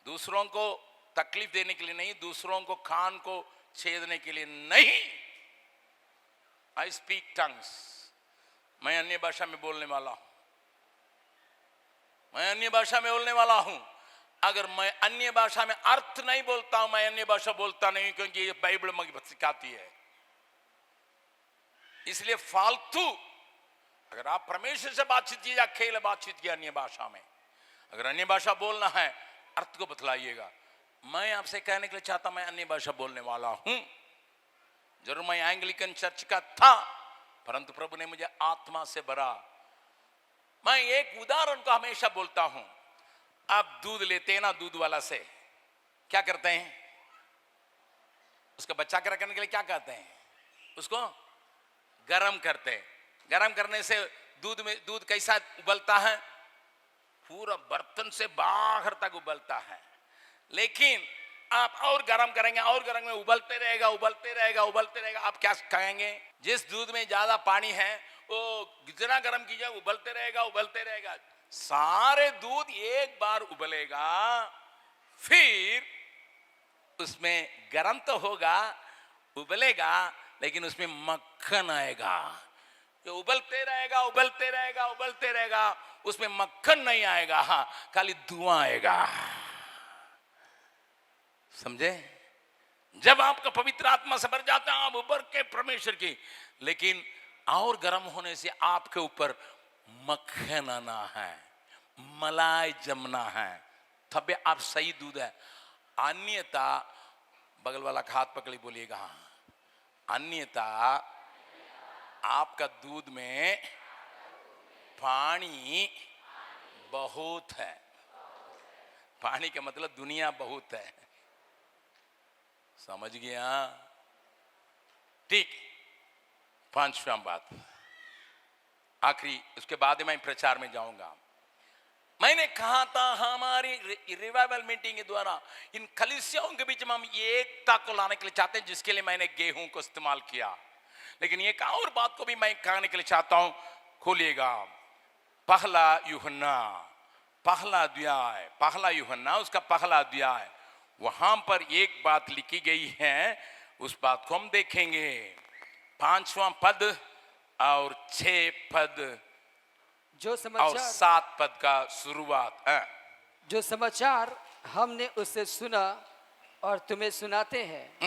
दूसरों को तकलीफ देने के लिए नहीं, दूसरों को कान को छेदने के लिए नहीं। आई स्पीक टंग्स, मैं अन्य भाषा में बोलने वाला हूं, मैं अन्य भाषा में बोलने वाला हूं। अगर मैं अन्य भाषा में अर्थ नहीं बोलता हूं, मैं अन्य भाषा बोलता नहीं, क्योंकि ये बाइबल में सिखाती है। इसलिए फालतू, अगर आप परमेश्वर से बातचीत कीजिए, अकेले बातचीत किया अन्य भाषा में, अगर अन्य भाषा बोलना है अर्थ को बतलाइएगा। मैं आपसे कहने के लिए चाहता, मैं अन्य भाषा बोलने वाला हूं। जरूर मैं एंग्लिकन चर्च का था, परंतु प्रभु ने मुझे आत्मा से भरा। मैं एक उदाहरण को हमेशा बोलता हूं। आप दूध लेते हैं ना, दूध वाला से क्या करते हैं, उसका बच्चा के रखने के लिए क्या कहते हैं, उसको गरम करते हैं। गरम करने से दूध कैसा उबलता है, पूरा बर्तन से बाहर तक उबलता है। लेकिन आप और गरम करेंगे, और गरम में उबलते रहेगा, उबलते रहेगा, उबलते रहेगा। आप क्या कहेंगे, जिस दूध में ज्यादा पानी है वो जितना गरम कीजिए उबलते रहेगा, उबलते रहेगा। सारे दूध एक बार उबलेगा, फिर उसमें गरम तो होगा, उबलेगा, लेकिन उसमें मक्खन आएगा। ये उबलते रहेगा, उबलते रहेगा, उबलते रहेगा, उसमें मक्खन नहीं आएगा, हाँ खाली धुआं आएगा। समझे? जब आपका पवित्र आत्मा से भर जाता है, आप उबर के परमेश्वर की, लेकिन और गर्म होने से आपके ऊपर मक्खन आना है, मलाई जमना है, तब आप सही दूध है। अन्यथा, बगल वाला का हाथ पकड़ी बोलिएगा, अन्यथा आपका दूध में पानी बहुत है। पानी का मतलब दुनिया बहुत है, समझ गया? ठीक, पांचवा बात, आखिरी, उसके बाद मैं प्रचार में जाऊंगा। मैंने कहा था हमारी रिवाइवल मीटिंग के द्वारा इन कलीसियाओं के बीच में हम एकता को लाने के लिए चाहते हैं, जिसके लिए मैंने गेहूं को इस्तेमाल किया। लेकिन एक और बात को भी मैं कहने के लिए चाहता हूं, खोलिएगा पहला यूहन्ना, पहला यूहन्ना, उसका पहला अध्याय। वहां पर एक बात लिखी गई है, उस बात को हम देखेंगे। 5वां पद और 6 पद जो और समाचार 7 पद का शुरुआत है। जो समाचार हमने उससे सुना और तुम्हें सुनाते हैं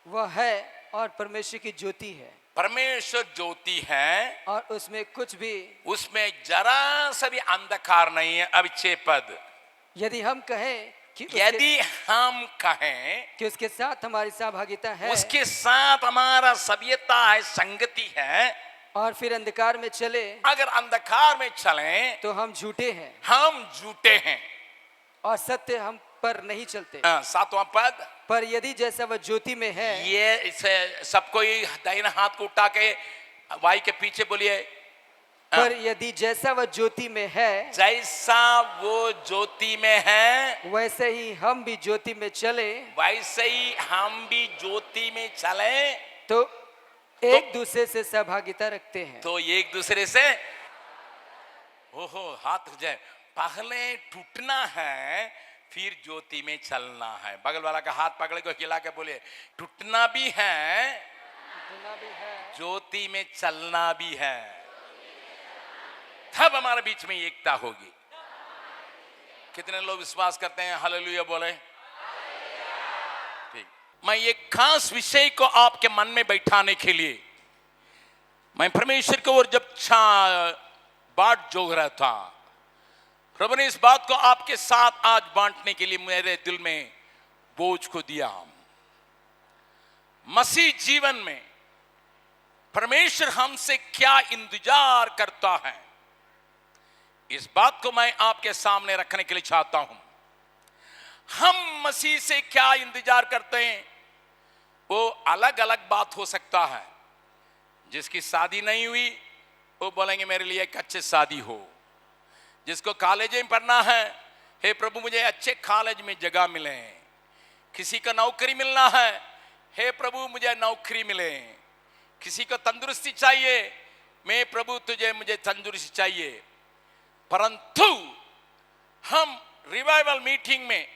वह है और परमेश्वर की ज्योति है। परमेश्वर ज्योति है और उसमें कुछ भी, उसमें जरा सा भी अंधकार नहीं है। अब 6 पद, यदि हम कहें यदि हम कहें कि उसके साथ हमारी सहभागिता है, उसके साथ हमारा सभ्यता है, संगति है, और फिर अंधकार में चले, अगर अंधकार में चलें तो हम झूठे हैं, हम झूठे हैं और सत्य हम पर नहीं चलते। 7वां पद, पर यदि जैसा वह ज्योति में है, ये इसे सबको दाहिना हाथ को उठा के वाई के पीछे बोलिए, पर यदि जैसा वह ज्योति में है, जैसा वो ज्योति में है वैसे ही हम भी ज्योति में चले, वैसे ही हम भी ज्योति में चले, तो एक दूसरे से सहभागिता रखते हैं। तो एक दूसरे से, ओहो हाथ जाए, पहले टूटना है फिर ज्योति में चलना है। बगल वाला का हाथ पकड़ के हिला के बोले, टूटना भी है, ज्योति में चलना भी है, तब हमारे बीच में एकता होगी। कितने लोग विश्वास करते हैं? हालेलुया बोले। ठीक, मैं एक खास विषय को आपके मन में बैठाने के लिए मैं परमेश्वर की ओर जब बाट जोग रहा था, प्रभु ने इस बात को आपके साथ आज बांटने के लिए मेरे दिल में बोझ को दिया। मसीह जीवन में परमेश्वर हमसे क्या इंतजार करता है, इस बात को मैं आपके सामने रखने के लिए चाहता हूं। हम मसीह से क्या इंतजार करते हैं, वो अलग अलग बात हो सकता है। जिसकी शादी नहीं हुई वो बोलेंगे मेरे लिए एक अच्छी शादी हो। जिसको कॉलेज में पढ़ना है, हे प्रभु मुझे अच्छे कॉलेज में जगह मिले। किसी को नौकरी मिलना है, हे प्रभु मुझे नौकरी मिले। किसी को तंदुरुस्ती चाहिए, मैं प्रभु मुझे तंदुरुस्ती चाहिए। परंतु हम रिवाइवल मीटिंग में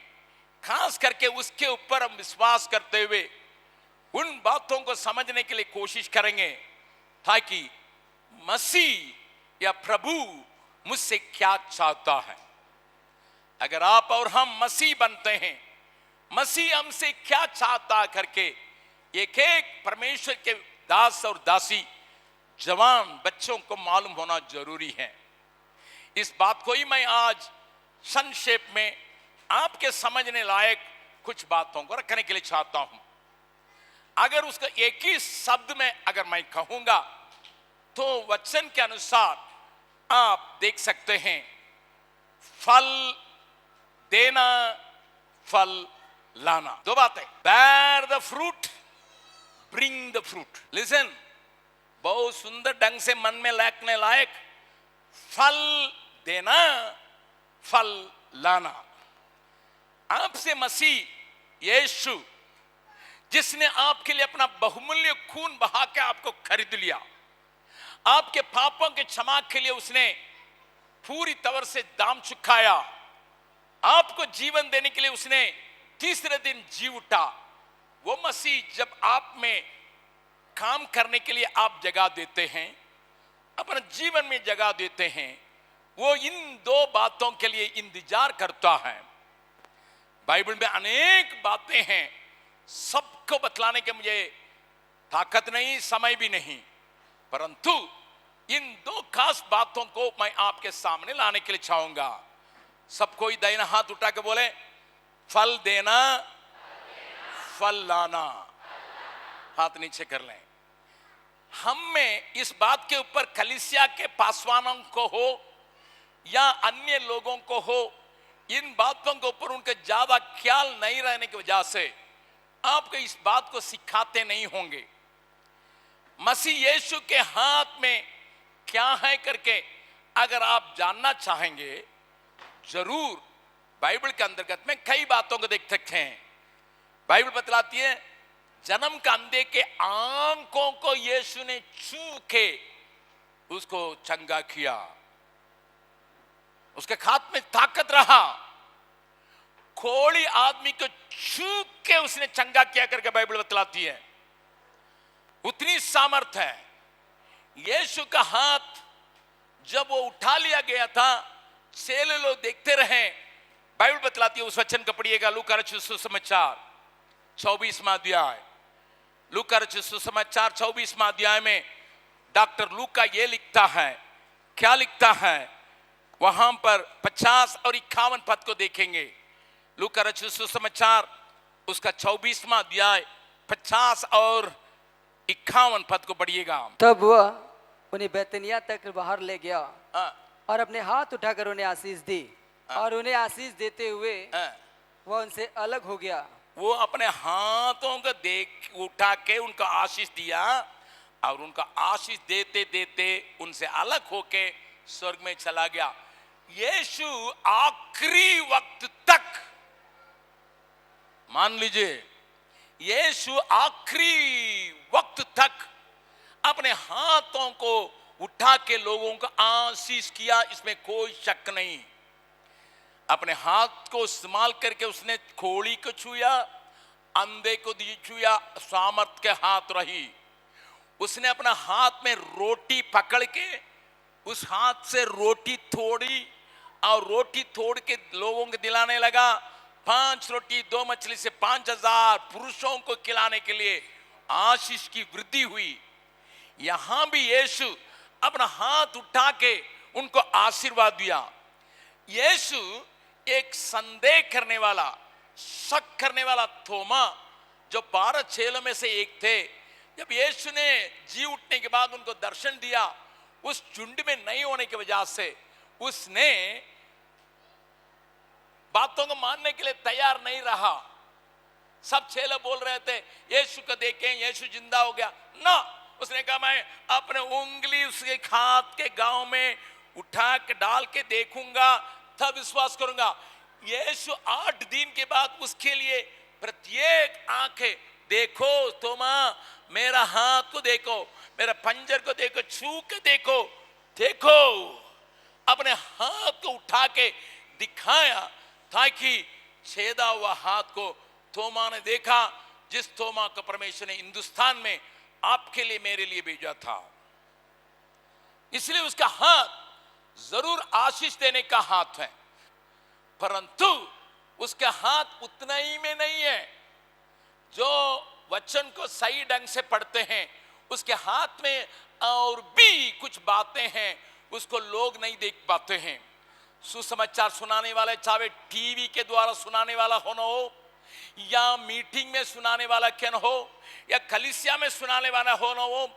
खास करके उसके ऊपर हम विश्वास करते हुए उन बातों को समझने के लिए कोशिश करेंगे ताकि मसीह या प्रभु मुझसे क्या चाहता है। अगर आप और हम मसीह बनते हैं, मसीह हमसे क्या चाहता करके एक एक परमेश्वर के दास और दासी जवान बच्चों को मालूम होना जरूरी है। इस बात को ही मैं आज संक्षेप में आपके समझने लायक कुछ बातों को रखने के लिए चाहता हूं। अगर उसका एक ही शब्द में अगर मैं कहूंगा तो वचन के अनुसार आप देख सकते हैं, फल देना, फल लाना। दो बातें, bear the fruit, bring the fruit. Listen, बहुत सुंदर ढंग से मन में रखने लायक, फल देना, फल लाना। आपसे मसीह यीशु जिसने आपके लिए अपना बहुमूल्य खून बहा के आपको खरीद लिया, आपके पापों के क्षमा के लिए उसने पूरी तरह से दाम चुकाया, आपको जीवन देने के लिए उसने तीसरे दिन जी उठा। वो मसीह जब आप में काम करने के लिए आप जगह देते हैं, अपने जीवन में जगह देते हैं, वो इन दो बातों के लिए इंतजार करता है। बाइबल में अनेक बातें हैं, सबको बतलाने के मुझे ताकत नहीं, समय भी नहीं, परंतु इन दो खास बातों को मैं आपके सामने लाने के लिए चाहूंगा। सब कोई दाहिना हाथ उठा के बोले, फल देना, फल लाना। हाथ नीचे कर लें। हम में इस बात के ऊपर कलीसिया के पासवानों को हो या अन्य लोगों को हो, इन बातों के ऊपर उनके ज्यादा ख्याल नहीं रहने की वजह से आपको इस बात को सिखाते नहीं होंगे। मसीह यीशु के हाथ में क्या है करके अगर आप जानना चाहेंगे, जरूर बाइबल के अंतर्गत में कई बातों को देख सकते हैं। बाइबल बतलाती है, जन्म का अंधे के आंखों को यीशु ने छू के उसको चंगा किया, उसके हाथ में ताकत रहा। कोढ़ी आदमी को छू के उसने चंगा किया करके बाइबल बतलाती है। उतनी सामर्थ है। यीशु का हाथ जब वो उठा लिया गया था, चेले लोग देखते रहे। बाइबल बतलाती है, उस वचन को पढ़िएगा, लूका रचित सुसमाचार 24वां अध्याय। लूका रचित सुसमाचार 24वां अध्याय में डॉक्टर लूका ये लिखता है, क्या लिखता है वहां पर 50 और 51 पद को देखेंगे। लूका रचित सुसमाचार उसका 24वां अध्याय 50 और 51 पद को पढ़िएगा। तब वह उन्हें बैतनिया तक बाहर ले गया और अपने हाथ उठाकर उन्हें आशीष दी, और उन्हें आशीष देते हुए वह उनसे अलग हो गया। वो अपने हाथों को देख उठा के उनका आशीष दिया, और उनका आशीष देते देते उनसे अलग होके स्वर्ग में चला गया। यीशु आखिरी वक्त तक, मान लीजिए, यीशु आखिरी वक्त तक अपने हाथों को उठा के लोगों को आशीष किया, इसमें कोई शक नहीं। अपने हाथ को इस्तेमाल करके उसने खोड़ी को छुया, अंधे को छुया, सामर्थ के हाथ रही। उसने अपना हाथ में रोटी पकड़ के उस हाथ से रोटी तोड़ी, और रोटी तोड़ के लोगों को दिलाने लगा। 5 रोटी 2 मछली से 5000 पुरुषों को खिलाने के लिए आशीष की वृद्धि हुई। यहां भी यीशु अपना हाथ उठा के उनको आशीर्वाद दिया। यीशु एक संदेह करने वाला, शक करने वाला थोमा, जो 12 चेलों में से एक थे, जब यीशु ने जी उठने के बाद उनको दर्शन दिया, उस झुंड में नहीं होने की वजह से उसने बातों को मानने के लिए तैयार नहीं रहा। सब चेले बोल रहे थे यीशु को देखें, यीशु जिंदा हो गया ना। उसने कहा मैं अपने उंगली उसके हाथ के गांव में उठा के डाल के देखूंगा तब विश्वास करूंगा। यीशु 8 दिन के बाद उसके लिए प्रत्येक आंखें देखो तोमा, मेरा हाथ को देखो, मेरा पंजर को देखो, छू के देखो, देखो, अपने हाथ को उठा के दिखाया ताकि छेदा हुआ हाथ को तोमा ने देखा, जिस तोमा को परमेश्वर ने हिंदुस्तान में आपके लिए मेरे लिए भेजा था। इसलिए उसका हाथ जरूर आशीष देने का हाथ है, परंतु उसका हाथ उतना ही में नहीं है। जो वचन को सही ढंग से पढ़ते हैं उसके हाथ में और भी कुछ बातें हैं, उसको लोग नहीं देख पाते हैं। सुसमाचार सुनाने वाले, चाहे टीवी के द्वारा सुनाने वाला होना हो या मीटिंग में सुनाने वाला क्यों हो या कलीसिया में सुनाने वाला होना हो,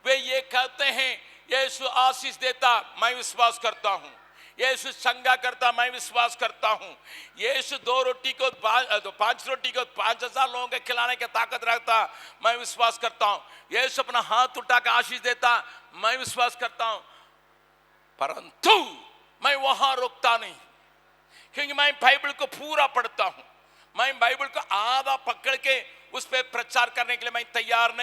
वे ये कहते हैं यीशु आशीष देता, मैं विश्वास करता हूं। यीशु चंगा करता, मैं विश्वास करता हूं। यीशु 5 रोटी को 5,000 लोगों के खिलाने की ताकत रखता, मैं विश्वास करता हूं। यीशु अपना हाथ उठा के आशीष देता, मैं विश्वास करता हूं। परंतु मैं वहां रुकता नहीं, क्योंकि मैं बाइबल को पूरा पढ़ता हूं। मैं बाइबल को आधा पकड़ के उस पर प्रचार करने के लिए मैं तैयार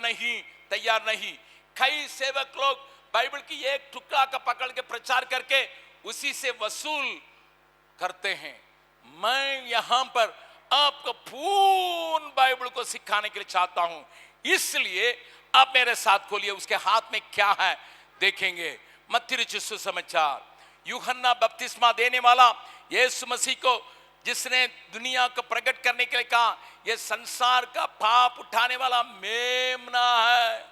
नहीं। कई सेवक लोग बाइबल की एक टुकड़ा का पकड़ के प्रचार करके उसी से वसूल करते हैं। मैं यहां पर आपको पूर्ण बाइबल को सिखाने के लिए चाहता हूं, इसलिए आप मेरे साथ खोलिए। उसके हाथ में क्या है देखेंगे। मत्ती रचित सुसमाचार, यूहन्ना बपतिस्मा देने वाला यीशु मसीह को जिसने दुनिया को प्रकट करने के लिए कहा यह संसार का पाप उठाने वाला मेमना है,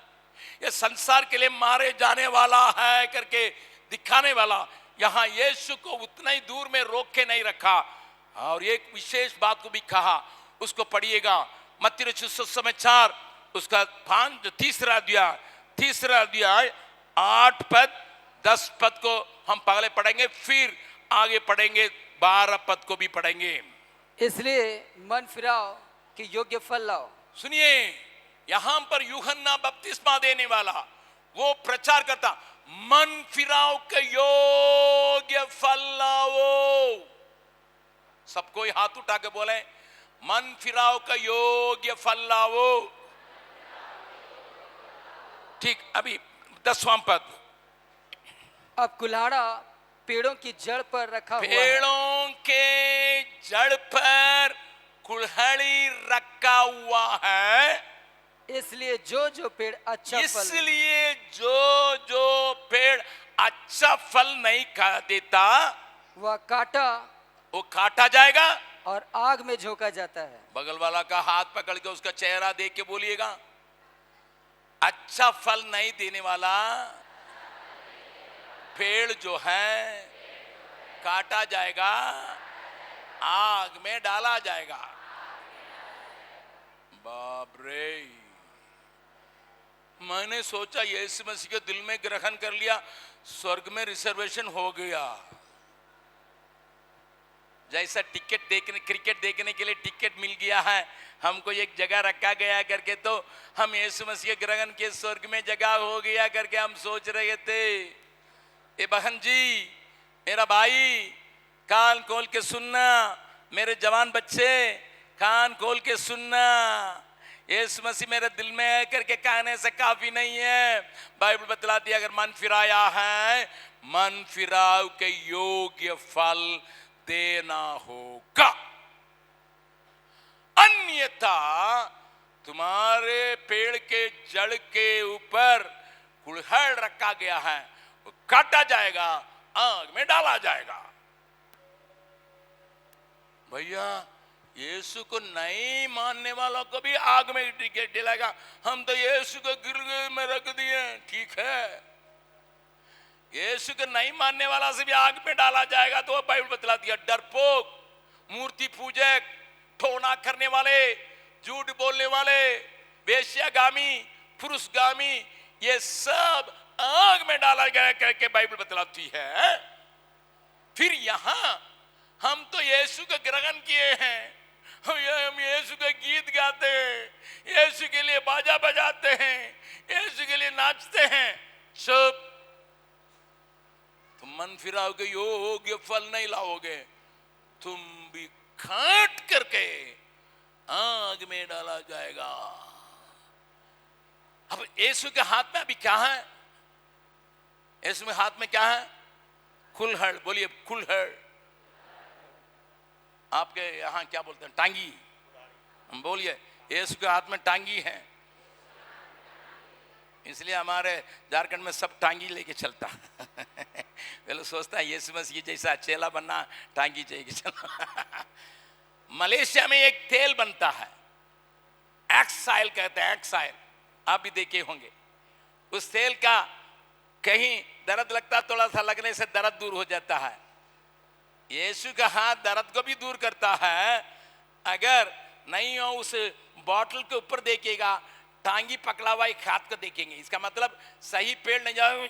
यह संसार के लिए मारे जाने वाला है करके दिखाने वाला, यहां यीशु को उतना ही दूर में रोक के नहीं रखा और एक विशेष बात को भी कहा। उसको पढ़िएगा, मत्ती रचित सुसमाचार उसका 3रा अध्याय 8 पद 10 पद को हम पहले पढ़ेंगे, फिर आगे पढ़ेंगे 12 पद को भी पढ़ेंगे। इसलिए मन फिराओ कि योग्य फल लाओ। सुनिए, यहां पर यूहन्ना बपतिस्मा देने वाला वो प्रचार करता, मन फिराओ के योग्य फल लाओ। सबको हाथ उठा के बोले, मन फिराओ का योग्य फल लाओ। ठीक, अभी 10वां पद, अब कुल्हाड़ा पेड़ों की जड़ पर रखा हुआ है। पेड़ों के जड़ पर कुल्हाड़ी रखा हुआ है, इसलिए जो पेड़ अच्छा पेड़ अच्छा फल नहीं खा देता वो काटा जाएगा और आग में झोंका जाता है। बगल वाला का हाथ पकड़ के उसका चेहरा देख के बोलिएगा, अच्छा फल नहीं देने वाला पेड़ जो है काटा जाएगा, आग में डाला जाएगा। बाप रे, मैंने सोचा यीशु मसीह के दिल में ग्रहण कर लिया, स्वर्ग में रिजर्वेशन हो गया। जैसा क्रिकेट देखने के लिए टिकट मिल गया है, हमको एक जगह रखा गया करके, तो हम यीशु मसीह ग्रहण के स्वर्ग में जगह हो गया करके हम सोच रहे थे। ए बहन जी, मेरा भाई, कान खोल के सुनना, मेरे जवान बच्चे कान खोल के सुनना। यीशु मसीह मेरे दिल में है करके कहने से काफी नहीं है। बाइबल बतलाती है, अगर मन फिराया है, मन फिराव के योग्य फल देना होगा, अन्यथा तुम्हारे पेड़ के जड़ के ऊपर कुल्हाड़ रखा गया है, वो काटा जाएगा, आग में डाला जाएगा। भैया, यीशु को नहीं मानने वालों को भी आग में डालेगा। हम तो यीशु को गिरगे में रख दिए, ठीक है। यीशु को नहीं मानने वाला से भी आग में डाला जाएगा। तो बाइबल बतला दिया, डरपोक, मूर्ति पूजक, ठोना करने वाले, झूठ बोलने वाले, वेश्यागामी, पुरुषगामी, ये सब आग में डाला गया करके बाइबल बतलाती है। फिर यहां हम तो यीशु का ग्रहण किए हैं, हम यीशु का गीत गाते हैं, यीशु के लिए बाजा बजाते हैं, यीशु के लिए नाचते हैं। चुप, तुम मन फिराओगे, योग्य फल नहीं लाओगे, तुम भी काट करके आग में डाला जाएगा। अब यीशु के हाथ में अभी क्या है? यीशु में हाथ में क्या है? कुल्हड़। बोलिए कुल्हड़। आपके यहां क्या बोलते हैं? टांगी। हम बोलिए यीशु के हाथ में टांगी है, इसलिए हमारे झारखंड में सब टांगी लेके चलता पहले सोचता है यीशु मसीह जैसा चेला बनना, टांगी चाहिए चलना मलेशिया में एक तेल बनता है, एक्साइल कहते हैं, एक्साइल। आप भी देखे होंगे। उस तेल का कहीं दर्द लगता, थोड़ा सा लगने से दर्द दूर हो जाता है। यीशु का हाथ दर्द को भी दूर करता है। अगर नहीं हो उस बॉटल के ऊपर देखिएगा, टांगी पकड़ा हुआ एक हाथ को देखेंगे, इसका मतलब सही पेड़ नहीं जाओ।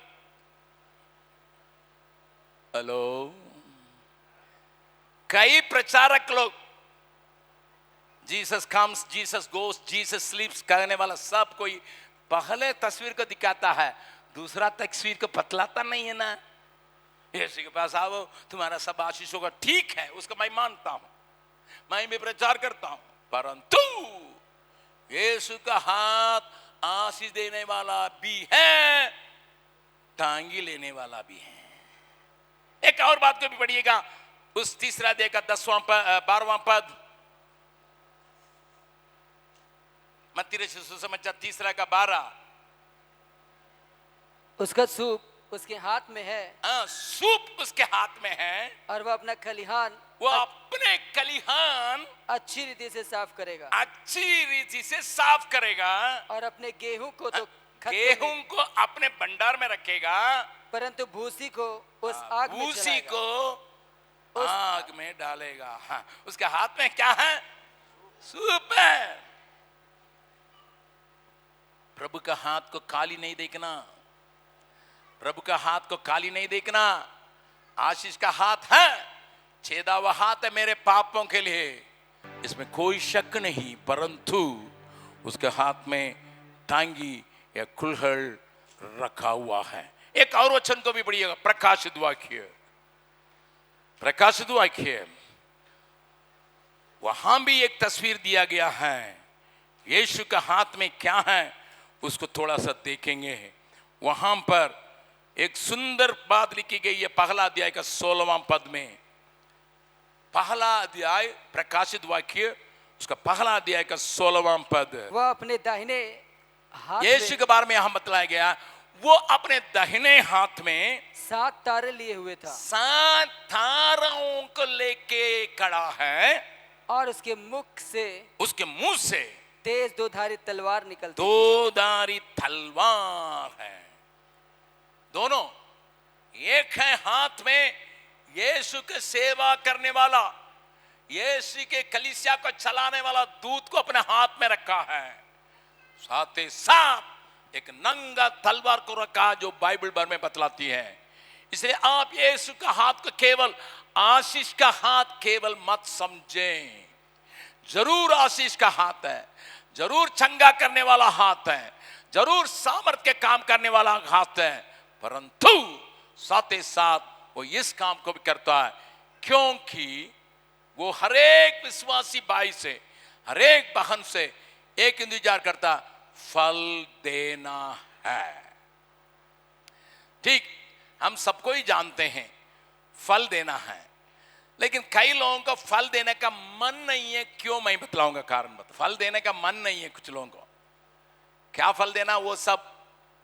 हेलो, कई प्रचारक लोग जीसस कम्स, जीसस गोस, जीसस स्लीप्स कहने वाला सब कोई पहले तस्वीर को दिखाता है, दूसरा तस्वीर को बतलाता नहीं है ना। यीशु के पास आओ, तुम्हारा सब आशीष होगा। ठीक है, उसको मैं मानता हूं, मैं भी प्रचार करता हूं, परंतु यीशु का हाथ आशीष देने वाला भी है, टांगी लेने वाला भी है। एक और बात को भी पढ़िएगा, उस तीसरा अध्याय का 12वां पद, मत्ती रचित सुसमाचार तीसरा का 12। उसका सूप उसके हाथ में है, सूप उसके हाथ में है, और वह अपना खलिहान, वो अपने खलिहान अच्छी रीति से साफ करेगा, अच्छी रीति से साफ करेगा, और अपने गेहूं को तो गेहूं को अपने भंडार में रखेगा, परंतु भूसी को उस आग में भूसी जलाएगा। को आग में डालेगा। हाँ, उसके हाथ में क्या है? सूप है। प्रभु का हाथ को काली नहीं देखना, प्रभु का हाथ को काली नहीं देखना। आशीष का हाथ है, छेदा हुआ हाथ है मेरे पापों के लिए, इसमें कोई शक नहीं, परंतु उसके हाथ में टांगी या कुल्हड़ रखा हुआ है। एक और वचन को भी पढ़िएगा, प्रकाशित वाक्य, प्रकाशित वाक्य, वहां भी एक तस्वीर दिया गया है। यीशु का हाथ में क्या है उसको थोड़ा सा देखेंगे। वहां पर एक सुंदर बात लिखी गई है, पहला अध्याय का 16वां पद में। पहला अध्याय प्रकाशित वाक्य, उसका पहला अध्याय का 16वां पद। वह अपने दाहिने हाथ यीशु के बारे में यहां बतलाया गया, वो अपने दाहिने हाथ में 7 तारे लिए हुए था, 7 तारों को लेके खड़ा है, और उसके मुख से, उसके मुंह से तेज दोधारी तलवार निकलती, दोधारी तलवार है। दोनों एक है हाथ में, यीशु के सेवा करने वाला, यीशु के कलीसिया को चलाने वाला दूत को अपने हाथ में रखा है, साथ ही साथ एक नंगा तलवार को रखा जो बाइबल भर में बतलाती है। इसलिए आप यीशु का हाथ को केवल आशीष का हाथ केवल मत समझें। जरूर आशीष का हाथ है, जरूर चंगा करने वाला हाथ है, जरूर सामर्थ के काम करने वाला हाथ है, परंतु साथ ही साथ वो इस काम को भी करता है क्योंकि वो हरेक विश्वासी भाई से, हरेक बहन से एक इंतजार करता, फल देना है। ठीक, हम सबको ही जानते हैं फल देना है, लेकिन कई लोगों को फल देने का मन नहीं है। क्यों, मैं बतलाऊंगा कारण। फल देने का मन नहीं है कुछ लोगों को। क्या फल देना वो सब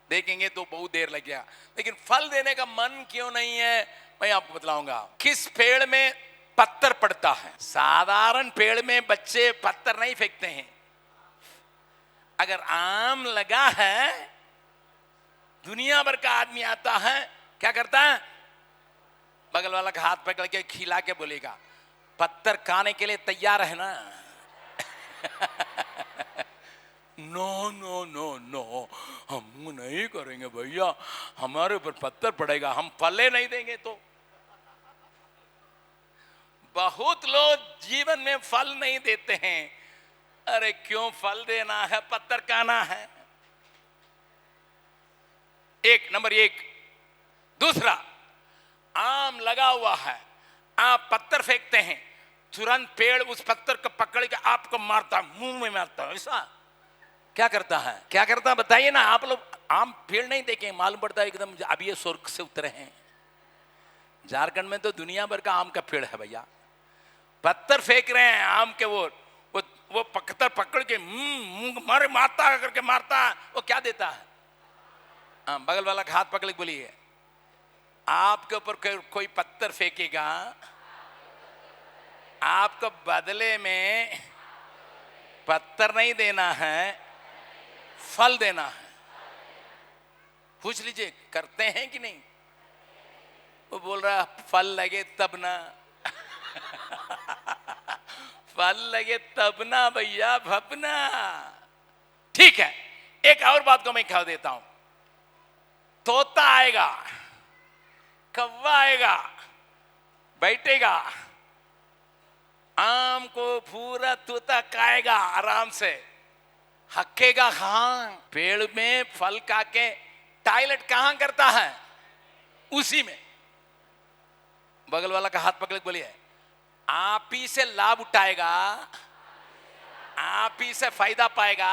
देखेंगे तो बहुत देर लगेगा, लेकिन फल देने का मन क्यों नहीं है मैं आपको बतलाऊंगा। किस पेड़ में पत्थर पड़ता है? साधारण पेड़ में बच्चे पत्थर नहीं फेंकते हैं। अगर आम लगा है, दुनिया भर का आदमी आता है, क्या करता है? बगल वाला का हाथ पकड़ के खिला के बोलेगा, पत्थर खाने के लिए तैयार है ना नो नो नो नो, हम नहीं करेंगे भैया, हमारे ऊपर पत्थर पड़ेगा, हम फले नहीं देंगे। तो बहुत लोग जीवन में फल नहीं देते हैं। अरे क्यों फल देना है, पत्थर खाना है। एक नंबर एक। दूसरा, आम लगा हुआ है, आप पत्थर फेंकते हैं, तुरंत पेड़ उस पत्थर को पकड़ के आपको मारता, मुंह में मारता। ऐसा क्या करता है, क्या करता है बताइए ना। आप लोग आम पेड़ नहीं देखे, मालूम पड़ता है एकदम अभी ये स्वर्ग से उतरे हैं। झारखंड में तो दुनिया भर का आम का पेड़ है भैया। पत्थर फेंक रहे हैं आम के, वो पत्थर पकड़ के मुंह मारे मारता करके मारता। वो क्या देता है? बगल वाला का हाथ पकड़ के बोलिए, आपके ऊपर कोई पत्थर फेंकेगा, आपको बदले में पत्थर नहीं देना है, फल देना है। पूछ लीजिए करते हैं कि नहीं। वो बोल रहा फल लगे तब ना फल लगे तब ना भैया, भपना। ठीक है, एक और बात को मैं कह देता हूं। तोता आएगा, कौवा आएगा, बैठेगा, आम को पूरा तोता खाएगा, आराम से हकेगा। हाँ, पेड़ में फल खा के टॉयलेट कहां करता है? उसी में। बगल वाला का हाथ पकड़ के बोलिए, आप ही से लाभ उठाएगा, आप ही से फायदा पाएगा,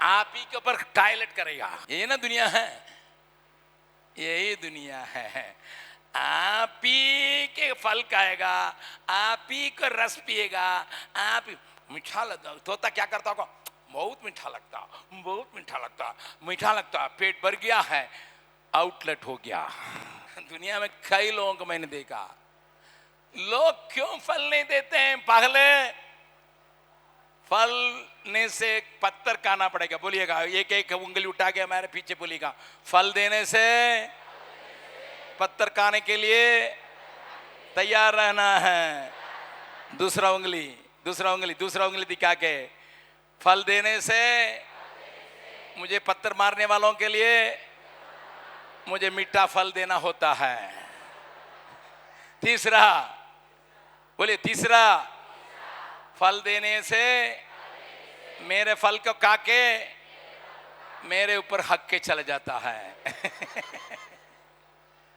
आप ही के ऊपर टॉयलेट करेगा। ये ना दुनिया है, यही दुनिया है। आप ही के फल खाएगा, आप ही को रस पिएगा, आप ही। मीठा लगता, तोता क्या करता होगा? बहुत मीठा लगता, बहुत मीठा लगता, मीठा लगता। पेट भर गया है, आउटलेट हो गया। दुनिया में कई लोगों को मैंने देखा, लोग क्यों फल नहीं देते हैं? पहले फलने से पत्थर खाना पड़ेगा। बोलिएगा, एक एक उंगली उठा के हमारे पीछे बोलिएगा, फल देने से पत्थर खाने के लिए तैयार रहना है। दूसरा उंगली, दूसरा उंगली, दूसरा उंगली दिखा के, फल देने से मुझे पत्थर मारने वालों के लिए मुझे मीठा फल देना होता है। तीसरा, बोलिए तीसरा, फल देने से मेरे फल को खा के मेरे ऊपर हक के चला जाता है।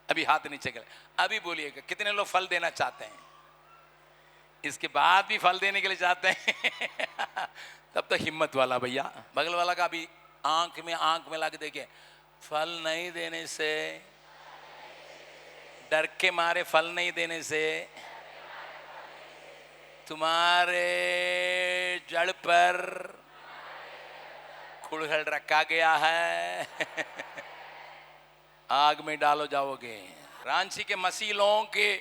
अभी हाथ नीचे कर, अभी बोलिएगा कितने लोग फल देना चाहते हैं? इसके बाद भी फल देने के लिए चाहते हैं। तब तो हिम्मत वाला भैया। बगल वाला का भी आंख में आंख मिला के देखिए, फल नहीं देने से, डर के मारे फल नहीं देने से तुम्हारे जड़ पर कुड़हल रखा गया है। आग में डालो जाओगे। रांची के मसीलों के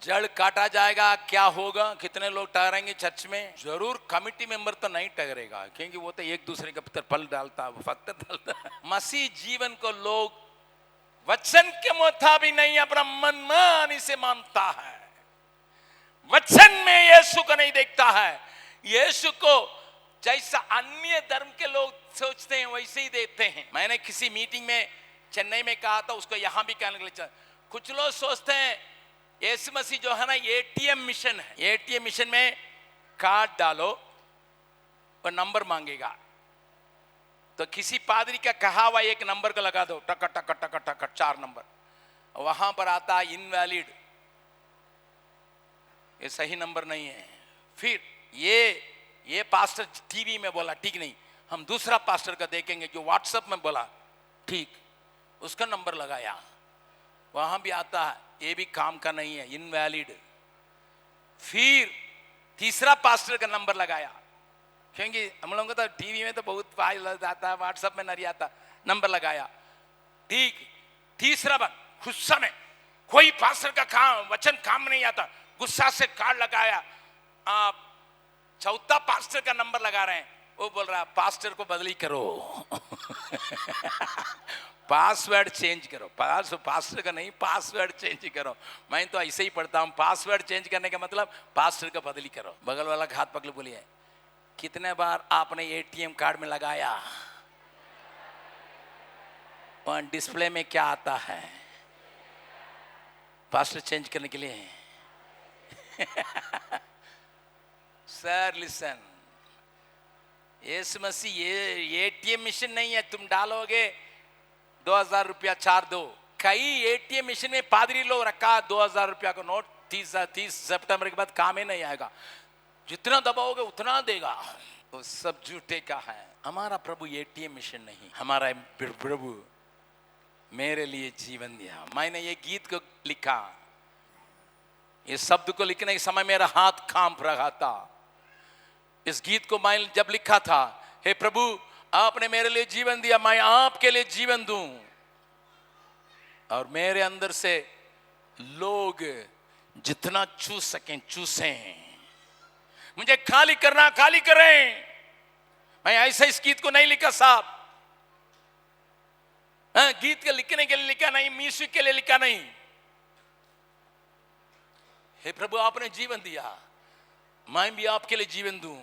जड़ काटा जाएगा, क्या होगा? कितने लोग ठहरेंगे चर्च में? जरूर कमिटी मेंबर तो नहीं ठहरेगा, क्योंकि वो तो एक दूसरे के पत्थर फल डालता है, पत्थर डालता है। मसीह जीवन को लोग वचन के मुताबिक नहीं, अपना मनमानी से मानता है। वचन में यीशु को नहीं देखता है। यीशु को जैसा अन्य धर्म के लोग सोचते हैं वैसे ही देते हैं। मैंने किसी मीटिंग में चेन्नई में कहा था, उसको यहां भी कहने के लिए कुछ लोग सोचते हैं यीशु मसीह जो है ना, एटीएम मिशन है। एटीएम मिशन में कार्ड डालो और नंबर मांगेगा, तो किसी पादरी का कहा हुआ एक नंबर को लगा दो, टक टक टक टक 4 नंबर, वहां पर आता है इनवैलिड, ये सही नंबर नहीं है। फिर ये पास्टर टीवी में बोला ठीक नहीं, हम दूसरा पास्टर का देखेंगे जो व्हाट्सएप में बोला ठीक, उसका नंबर लगाया, वहां भी आता है ये भी काम का नहीं है, इनवैलिड। फिर तीसरा पास्टर का नंबर लगाया, क्योंकि हम लोगों को तो टीवी में तो बहुत फाइल आता है, व्हाट्सएप में नहीं आता, नंबर लगाया ठीक। तीसरा बार गुस्सा में, कोई पास्टर का काम वचन काम नहीं आता, गुस्सा से कार्ड लगाया। आप चौथा पास्टर का नंबर लगा रहे हैं, वो बोल रहा है पास्टर को बदली करो। पासवर्ड चेंज करो, पास्टर का नहीं, पासवर्ड चेंज करो। मैं तो ऐसे ही पढ़ता हूं, पासवर्ड चेंज करने का मतलब पास्टर का बदली करो। बगल वाला का हाथ पकड़ बोलिए कितने बार आपने एटीएम कार्ड में लगाया? वहां डिस्प्ले में क्या आता है? पासवर्ड चेंज करने के लिए। सर लिसन, यीशु मसीह ये एटीएम मशीन नहीं है तुम डालोगे 2000 रुपया चार दो। कई एटीएम मशीन में पादरी लोग रखा 2000 रुपया का नोट, 30 सितंबर के बाद काम ही नहीं आएगा, जितना दबाओगे उतना देगा। तो सब झूठे का है। हमारा प्रभु एटीएम मशीन नहीं, हमारा प्रभु मेरे लिए जीवन दिया। मैंने ये गीत को लिखा, ये शब्द को लिखने के समय मेरा हाथ कांप रहा था। इस गीत को मैं जब लिखा था, हे प्रभु आपने मेरे लिए जीवन दिया, मैं आपके लिए जीवन दूं, और मेरे अंदर से लोग जितना चूस सकें चूसें, मुझे खाली करना खाली करें। मैं ऐसा इस गीत को नहीं लिखा साहब, गीत के लिखने के लिए लिखा नहीं, म्यूजिक के लिए लिखा नहीं। हे प्रभु आपने जीवन दिया, मैं भी आपके लिए जीवन दूं।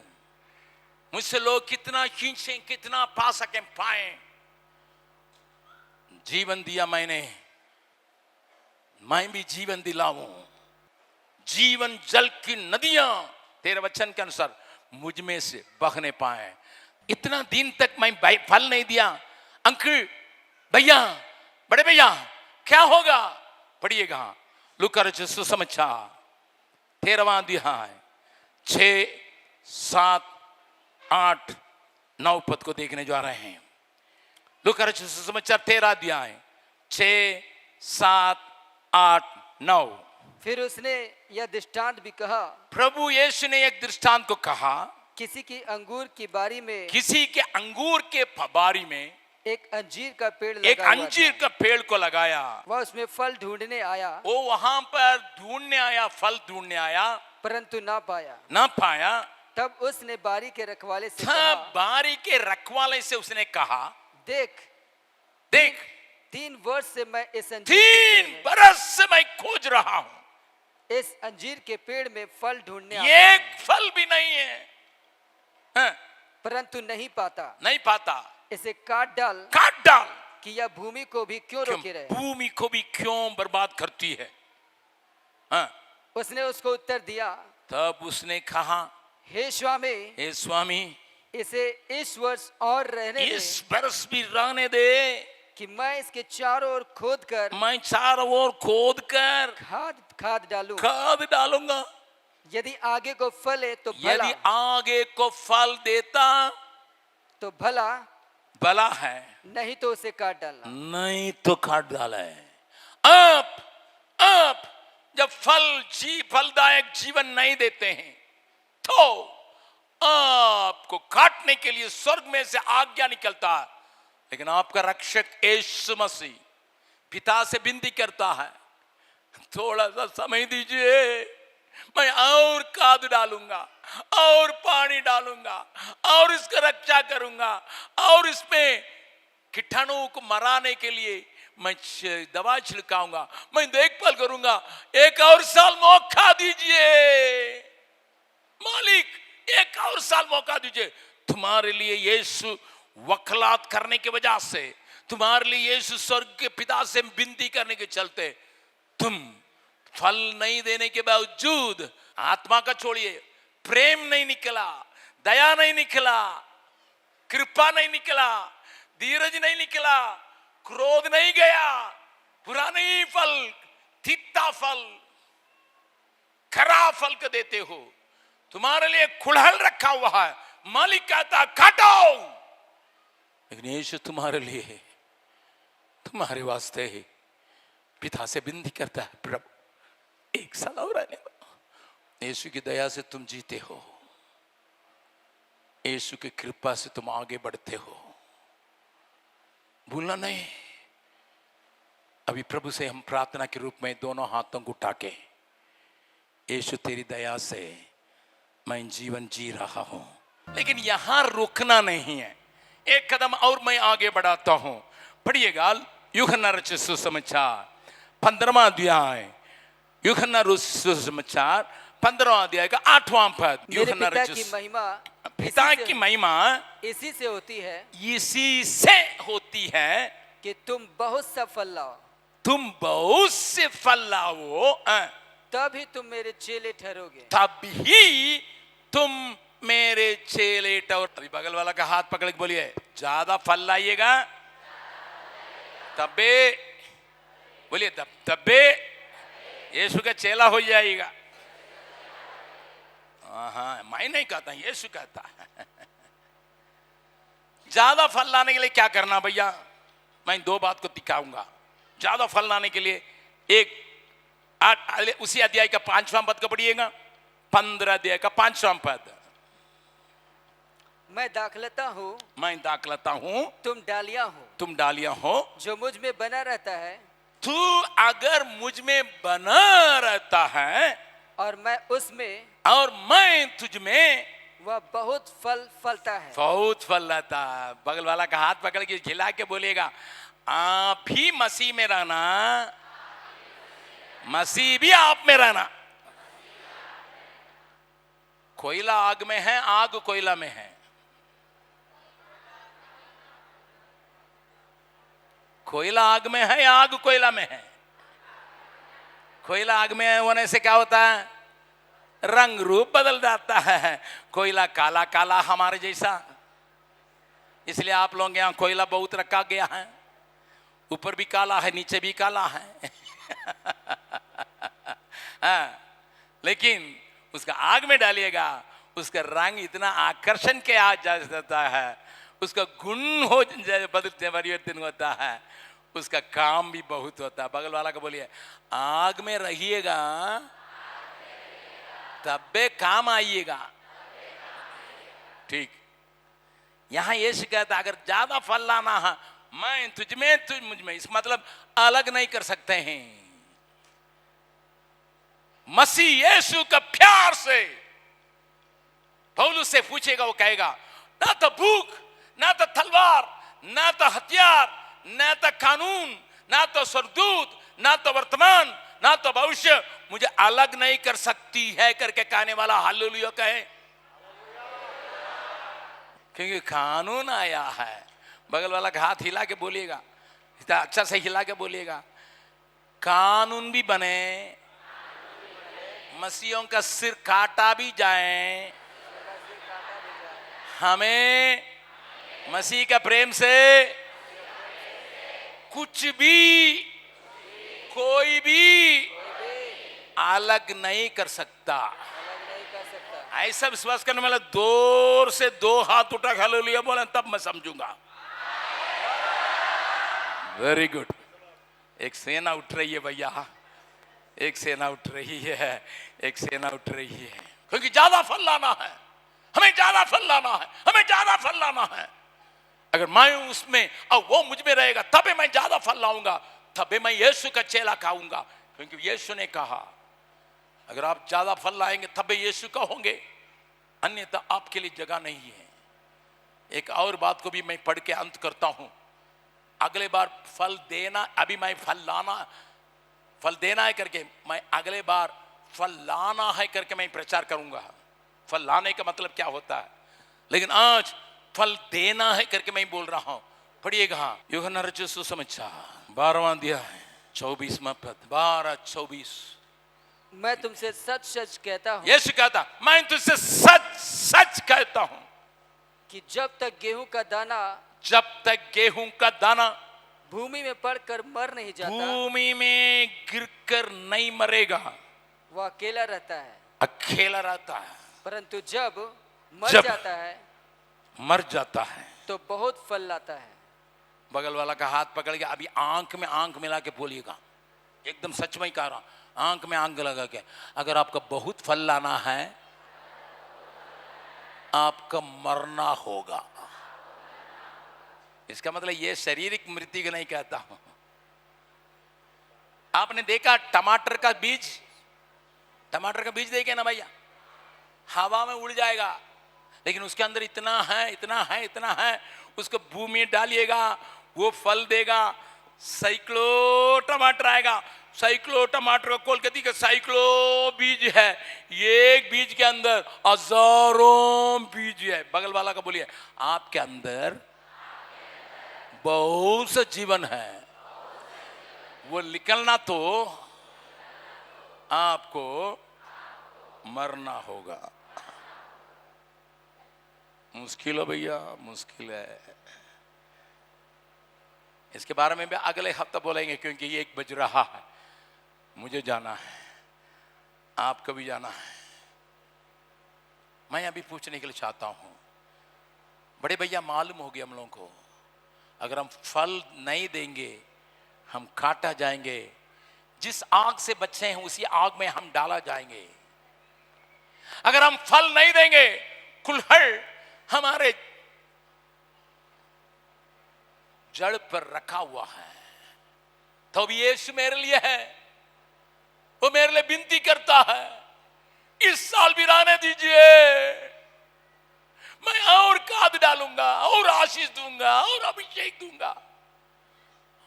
मुझसे लोग कितना खींचें कितना पा सकें पाए, जीवन दिया मैंने, मैं भी जीवन दिलाऊं। जीवन जल की नदियां तेरे वचन के अनुसार मुझ में से बहने पाए। इतना दिन तक मैं फल नहीं दिया। अंकल भैया बड़े भैया क्या होगा? पढ़िएगा लूका रचित सुसमाचार 13वां अध्याय 6, 7, 8, 9 पद को देखने जा रहे हैं। लूका रचित सुसमाचार 13 अध्याय 6, 7, 8, 9। फिर उसने यह दृष्टांत भी कहा, प्रभु यीशु ने एक दृष्टांत को कहा, किसी की अंगूर की बारी में, किसी के अंगूर के बारी में एक अंजीर का पेड़ एक लगा हुआ अंजीर था। का पेड़ को लगाया। वह उसमें फल ढूंढने आया, वो वहां पर ढूंढने आया, फल ढूंढने आया, परंतु ना पाया। ना पाया। तब उसने बारी के रखवाले से तब कहा, बारी के रखवाले से उसने कहा, देख देख 3 वर्ष से मैं इस अंजीर के 3 पेड़ बरस से मैं खोज रहा हूं, में, इस अंजीर के पेड़ में फल ढूंढने आता एक हूं, फल भी नहीं है, हाँ, परंतु नहीं पाता। नहीं पाता। इसे काट डाल काट डाल, कि यह भूमि को भी क्यों रोके रहे। भूमि को भी क्यों बर्बाद करती है। हाँ, उसने उसको उत्तर दिया, तब उसने कहा, हे स्वामी, हे स्वामी इसे इस वर्ष और रहने दे, इस बरस भी रहने दे, कि मैं इसके चारों ओर खोद कर मैं चारों ओर खोद कर खाद डालूं। खाद डालूंगा। यदि आगे को फले तो भला, यदि आगे को फल देता तो भला, भला है, नहीं तो उसे काट डालना। नहीं तो काट डाला है। अब जब फलदायक जीवन नहीं देते हैं तो आपको काटने के लिए स्वर्ग में से आज्ञा निकलता है। लेकिन आपका रक्षक यीशु मसीह पिता से विनती करता है, थोड़ा सा समय दीजिए, मैं और खाद डालूंगा और पानी डालूंगा और इसका रक्षा करूंगा और इसमें कीटाणुओं को मराने के लिए मैं दवा छिड़काऊंगा, मैं देखभाल करूंगा, एक और साल मौका दीजिए मालिक, एक और साल मौका दीजिए। तुम्हारे लिए यीशु वकालत करने की वजह से, तुम्हारे लिए यीशु स्वर्ग के पिता से विनती करने के चलते तुम फल नहीं देने के बावजूद, आत्मा का छोड़िए, प्रेम नहीं निकला, दया नहीं निकला, कृपा नहीं निकला, धीरज नहीं निकला, क्रोध नहीं गया, बुरा नहीं फल, तीता फल, खराब फल को देते हो। तुम्हारे लिए कुल्हड़ रखा हुआ है, मालिक कहता काटो, लेकिन यीशु तुम्हारे लिए, तुम्हारे वास्ते ही पिता से विनती करता है, प्रभु एक साल और रहने दो। यीशु की दया से तुम जीते हो, यीशु की कृपा से तुम आगे बढ़ते हो, भूलना नहीं। अभी प्रभु से हम प्रार्थना के रूप में दोनों हाथों को उठा के, यीशु तेरी दया से मैं जीवन जी रहा हूं, लेकिन यहां रुकना नहीं है, एक कदम और मैं आगे बढ़ाता हूं। पढ़िएगा यूहन्ना रचित सुसमाचार 15वां अध्याय, यूहन्ना रचित सुसमाचार 15वां अध्याय का 8वां पद। मेरे पिता की महिमा पिता इसी से- की महिमा इसी से होती है इसी से होती है कि तुम बहुत सा फल लाओ, तुम बहुत से फल लाओ, तभी तुम मेरे चेले ठहरोगे। तभी तुम मेरे चेले ठहरो। अभी बगल वाला का हाथ पकड़ के बोलिए, ज्यादा फल लाइएगा तबे, बोलिए तबे यीशु का चेला हो जाएगा। हाँ, मैं नहीं कहता, यीशु कहता है। ज्यादा फल लाने के लिए क्या करना भैया, मैं दो बात को दिखाऊंगा। ज्यादा फल लाने के लिए एक उसी अध्याय का 5वां पद को पढ़िएगा, 15 अध्याय का 5वां पद। मैं दाखलता हूँ, मैं दाखलता हूं, तुम डालियां हो, तुम डालियां हो। जो मुझ में बना रहता है तू अगर मुझ में बना रहता है और मैं उसमें, और मैं तुझ में, वह बहुत फल फलता है। बहुत फल लाता है। बगल वाला का हाथ पकड़ के खिला के बोलेगा, आप भी मसीह में रहना, मसीह भी आप में रहना। कोयला आग में है, आग कोयला में है। कोयला आग में है, आग कोयला में है। कोयला आग में होने से क्या होता है, रंग रूप बदल जाता है। कोयला काला काला हमारे जैसा, इसलिए आप लोग यहाँ कोयला बहुत रखा गया है, ऊपर भी काला है नीचे भी काला है। हाँ, लेकिन उसका आग में डालिएगा, उसका रंग इतना आकर्षण के आ जाता है, उसका गुण हो बदलते परिवर्तन होता है, उसका काम भी बहुत होता है। बगल वाला को बोलिए, आग में रहिएगा तबे काम आइएगा। ठीक, यहां ये शिकायत, अगर ज्यादा फल लाना है, मैं तुझ में तुझ मुझ में, इस मतलब अलग नहीं कर सकते हैं। मसीह यीशु का प्यार से पौलुस से पूछेगा, वो कहेगा, ना तो भूख, ना तो तलवार, ना तो हथियार, ना तो कानून, ना तो स्वर्गदूत, ना तो वर्तमान, ना तो भविष्य मुझे अलग नहीं कर सकती है करके कहने वाला हालेलुया कहे, क्योंकि कानून आया है। बगल वाला का हाथ हिला के बोलिएगा, अच्छा से हिला के बोलिएगा, कानून भी बने, मसीहों का सिर काटा भी जाए, हमें मसीह का प्रेम से कुछ भी कोई भी अलग नहीं कर सकता। ऐसा विश्वास करने वाला दूर से दो हाथ उठा हालेलुया बोले, तब मैं समझूंगा। Very good. एक सेना उठ रही है भैया, एक सेना उठ रही है, एक सेना उठ रही है, क्योंकि ज्यादा फल लाना है, हमें ज्यादा फल लाना है, हमें ज्यादा फल लाना है। अगर मैं उसमें और वो मुझ में रहेगा तबे मैं ज्यादा फल लाऊंगा, तबे मैं यीशु का चेला कहूंगा, क्योंकि यीशु ने कहा अगर आप ज्यादा फल लाएंगे तबे यीशु का होंगे, अन्यथा आपके लिए जगह नहीं है। एक और बात को भी मैं पढ़ के अंत करता हूं। अगले बार फल देना, अभी मैं फल देना है करके, मैं अगले बार फल लाना है करके मैं प्रचार करूंगा। फल लाने का मतलब क्या होता है, लेकिन आज फल देना है करके मैं बोल रहा हूं। पढ़िएगा यूहन्ना रचित सुसमाचार 12वां अध्याय 24वां पद, 12:24। मैं तुमसे सच सच कहता हूँ, यीशु कहता, मैं तुझसे सच सच कहता हूं कि जब तक गेहूं का दाना जब तक गेहूं का दाना भूमि में पड़कर मर नहीं जाता, भूमि में गिरकर नहीं मरेगा, वह अकेला रहता है, अकेला रहता है, परंतु जब मर जब जाता है मर जाता है तो बहुत फल लाता है। बगल वाला का हाथ पकड़ के अभी आंख में आंख मिला के बोलिएगा, एकदम सच में कह रहा हूं, आंख में आंख लगा के, अगर आपका बहुत फल लाना है आपका मरना होगा। इसका मतलब ये शारीरिक मृत्यु को नहीं कहता हूं। आपने देखा टमाटर का बीज देखे ना भैया, हवा में उड़ जाएगा, लेकिन उसके अंदर इतना है, उसको भूमि में डालिएगा वो फल देगा, सैकड़ों टमाटर आएगा। सैकड़ों टमाटर को खोल के देखिए, सैकड़ों बीज है, एक बीज के अंदर हजारों बीज है। बगल वाला का बोलिए, आपके अंदर बहुत सा जीवन है, वो निकलना तो आपको मरना होगा। मुश्किल हो भैया, मुश्किल है। इसके बारे में भी अगले हफ्ते बोलेंगे, क्योंकि ये 1 बज रहा है, मुझे जाना है, आपको भी जाना है। मैं अभी पूछने के लिए चाहता हूं, बड़े भैया मालूम हो गया हम लोगों को, अगर हम फल नहीं देंगे हम काटा जाएंगे। जिस आग से बचे हैं उसी आग में हम डाला जाएंगे। अगर हम फल नहीं देंगे, कुल्हड़ हमारे जड़ पर रखा हुआ है। तो भी यीशु मेरे लिए है, वो मेरे लिए विनती करता है, इस साल भी रहने दीजिए, मैं और खाद डालूंगा और आशीष दूंगा और अभिषेक दूंगा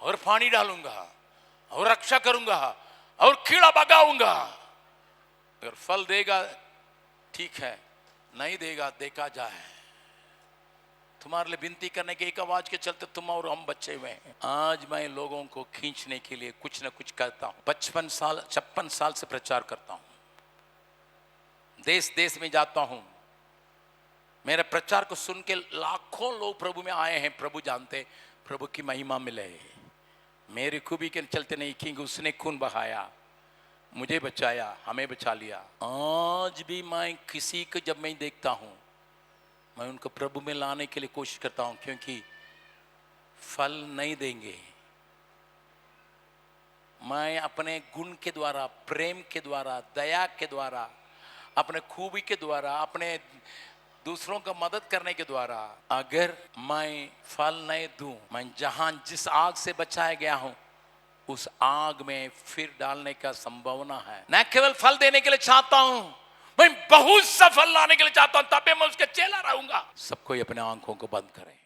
और पानी डालूंगा और रक्षा करूंगा और कीड़ा भगाऊंगा। अगर फल देगा ठीक है, नहीं देगा देखा जाए। तुम्हारे लिए विनती करने के एक आवाज के चलते तुम और हम बच्चे हुए हैं। आज मैं लोगों को खींचने के लिए कुछ ना कुछ करता हूं। 56 साल से प्रचार करता हूं, देश देश में जाता हूं। मेरे प्रचार को सुन के लाखों लोग प्रभु में आए हैं। प्रभु जानते, प्रभु की महिमा मिले। मेरी खूबी के चलते नहीं, क्योंकि उसने खून बहाया, मुझे बचाया, हमें बचा लिया। आज भी मैं किसी को जब मैं देखता हूं, मैं उनको प्रभु में लाने के लिए कोशिश करता हूं, क्योंकि फल नहीं देंगे। मैं अपने गुण के द्वारा, प्रेम के द्वारा, दया के द्वारा, अपने खूबी के द्वारा, अपने दूसरों का मदद करने के द्वारा अगर मैं फल नहीं दूं, मैं जहां जिस आग से बचाया गया हूं उस आग में फिर डालने का संभावना है। न केवल फल देने के लिए चाहता हूं, मैं बहुत सा फल लाने के लिए चाहता हूं, तब मैं उसके चेला रहूंगा। सबको अपने आंखों को बंद करें।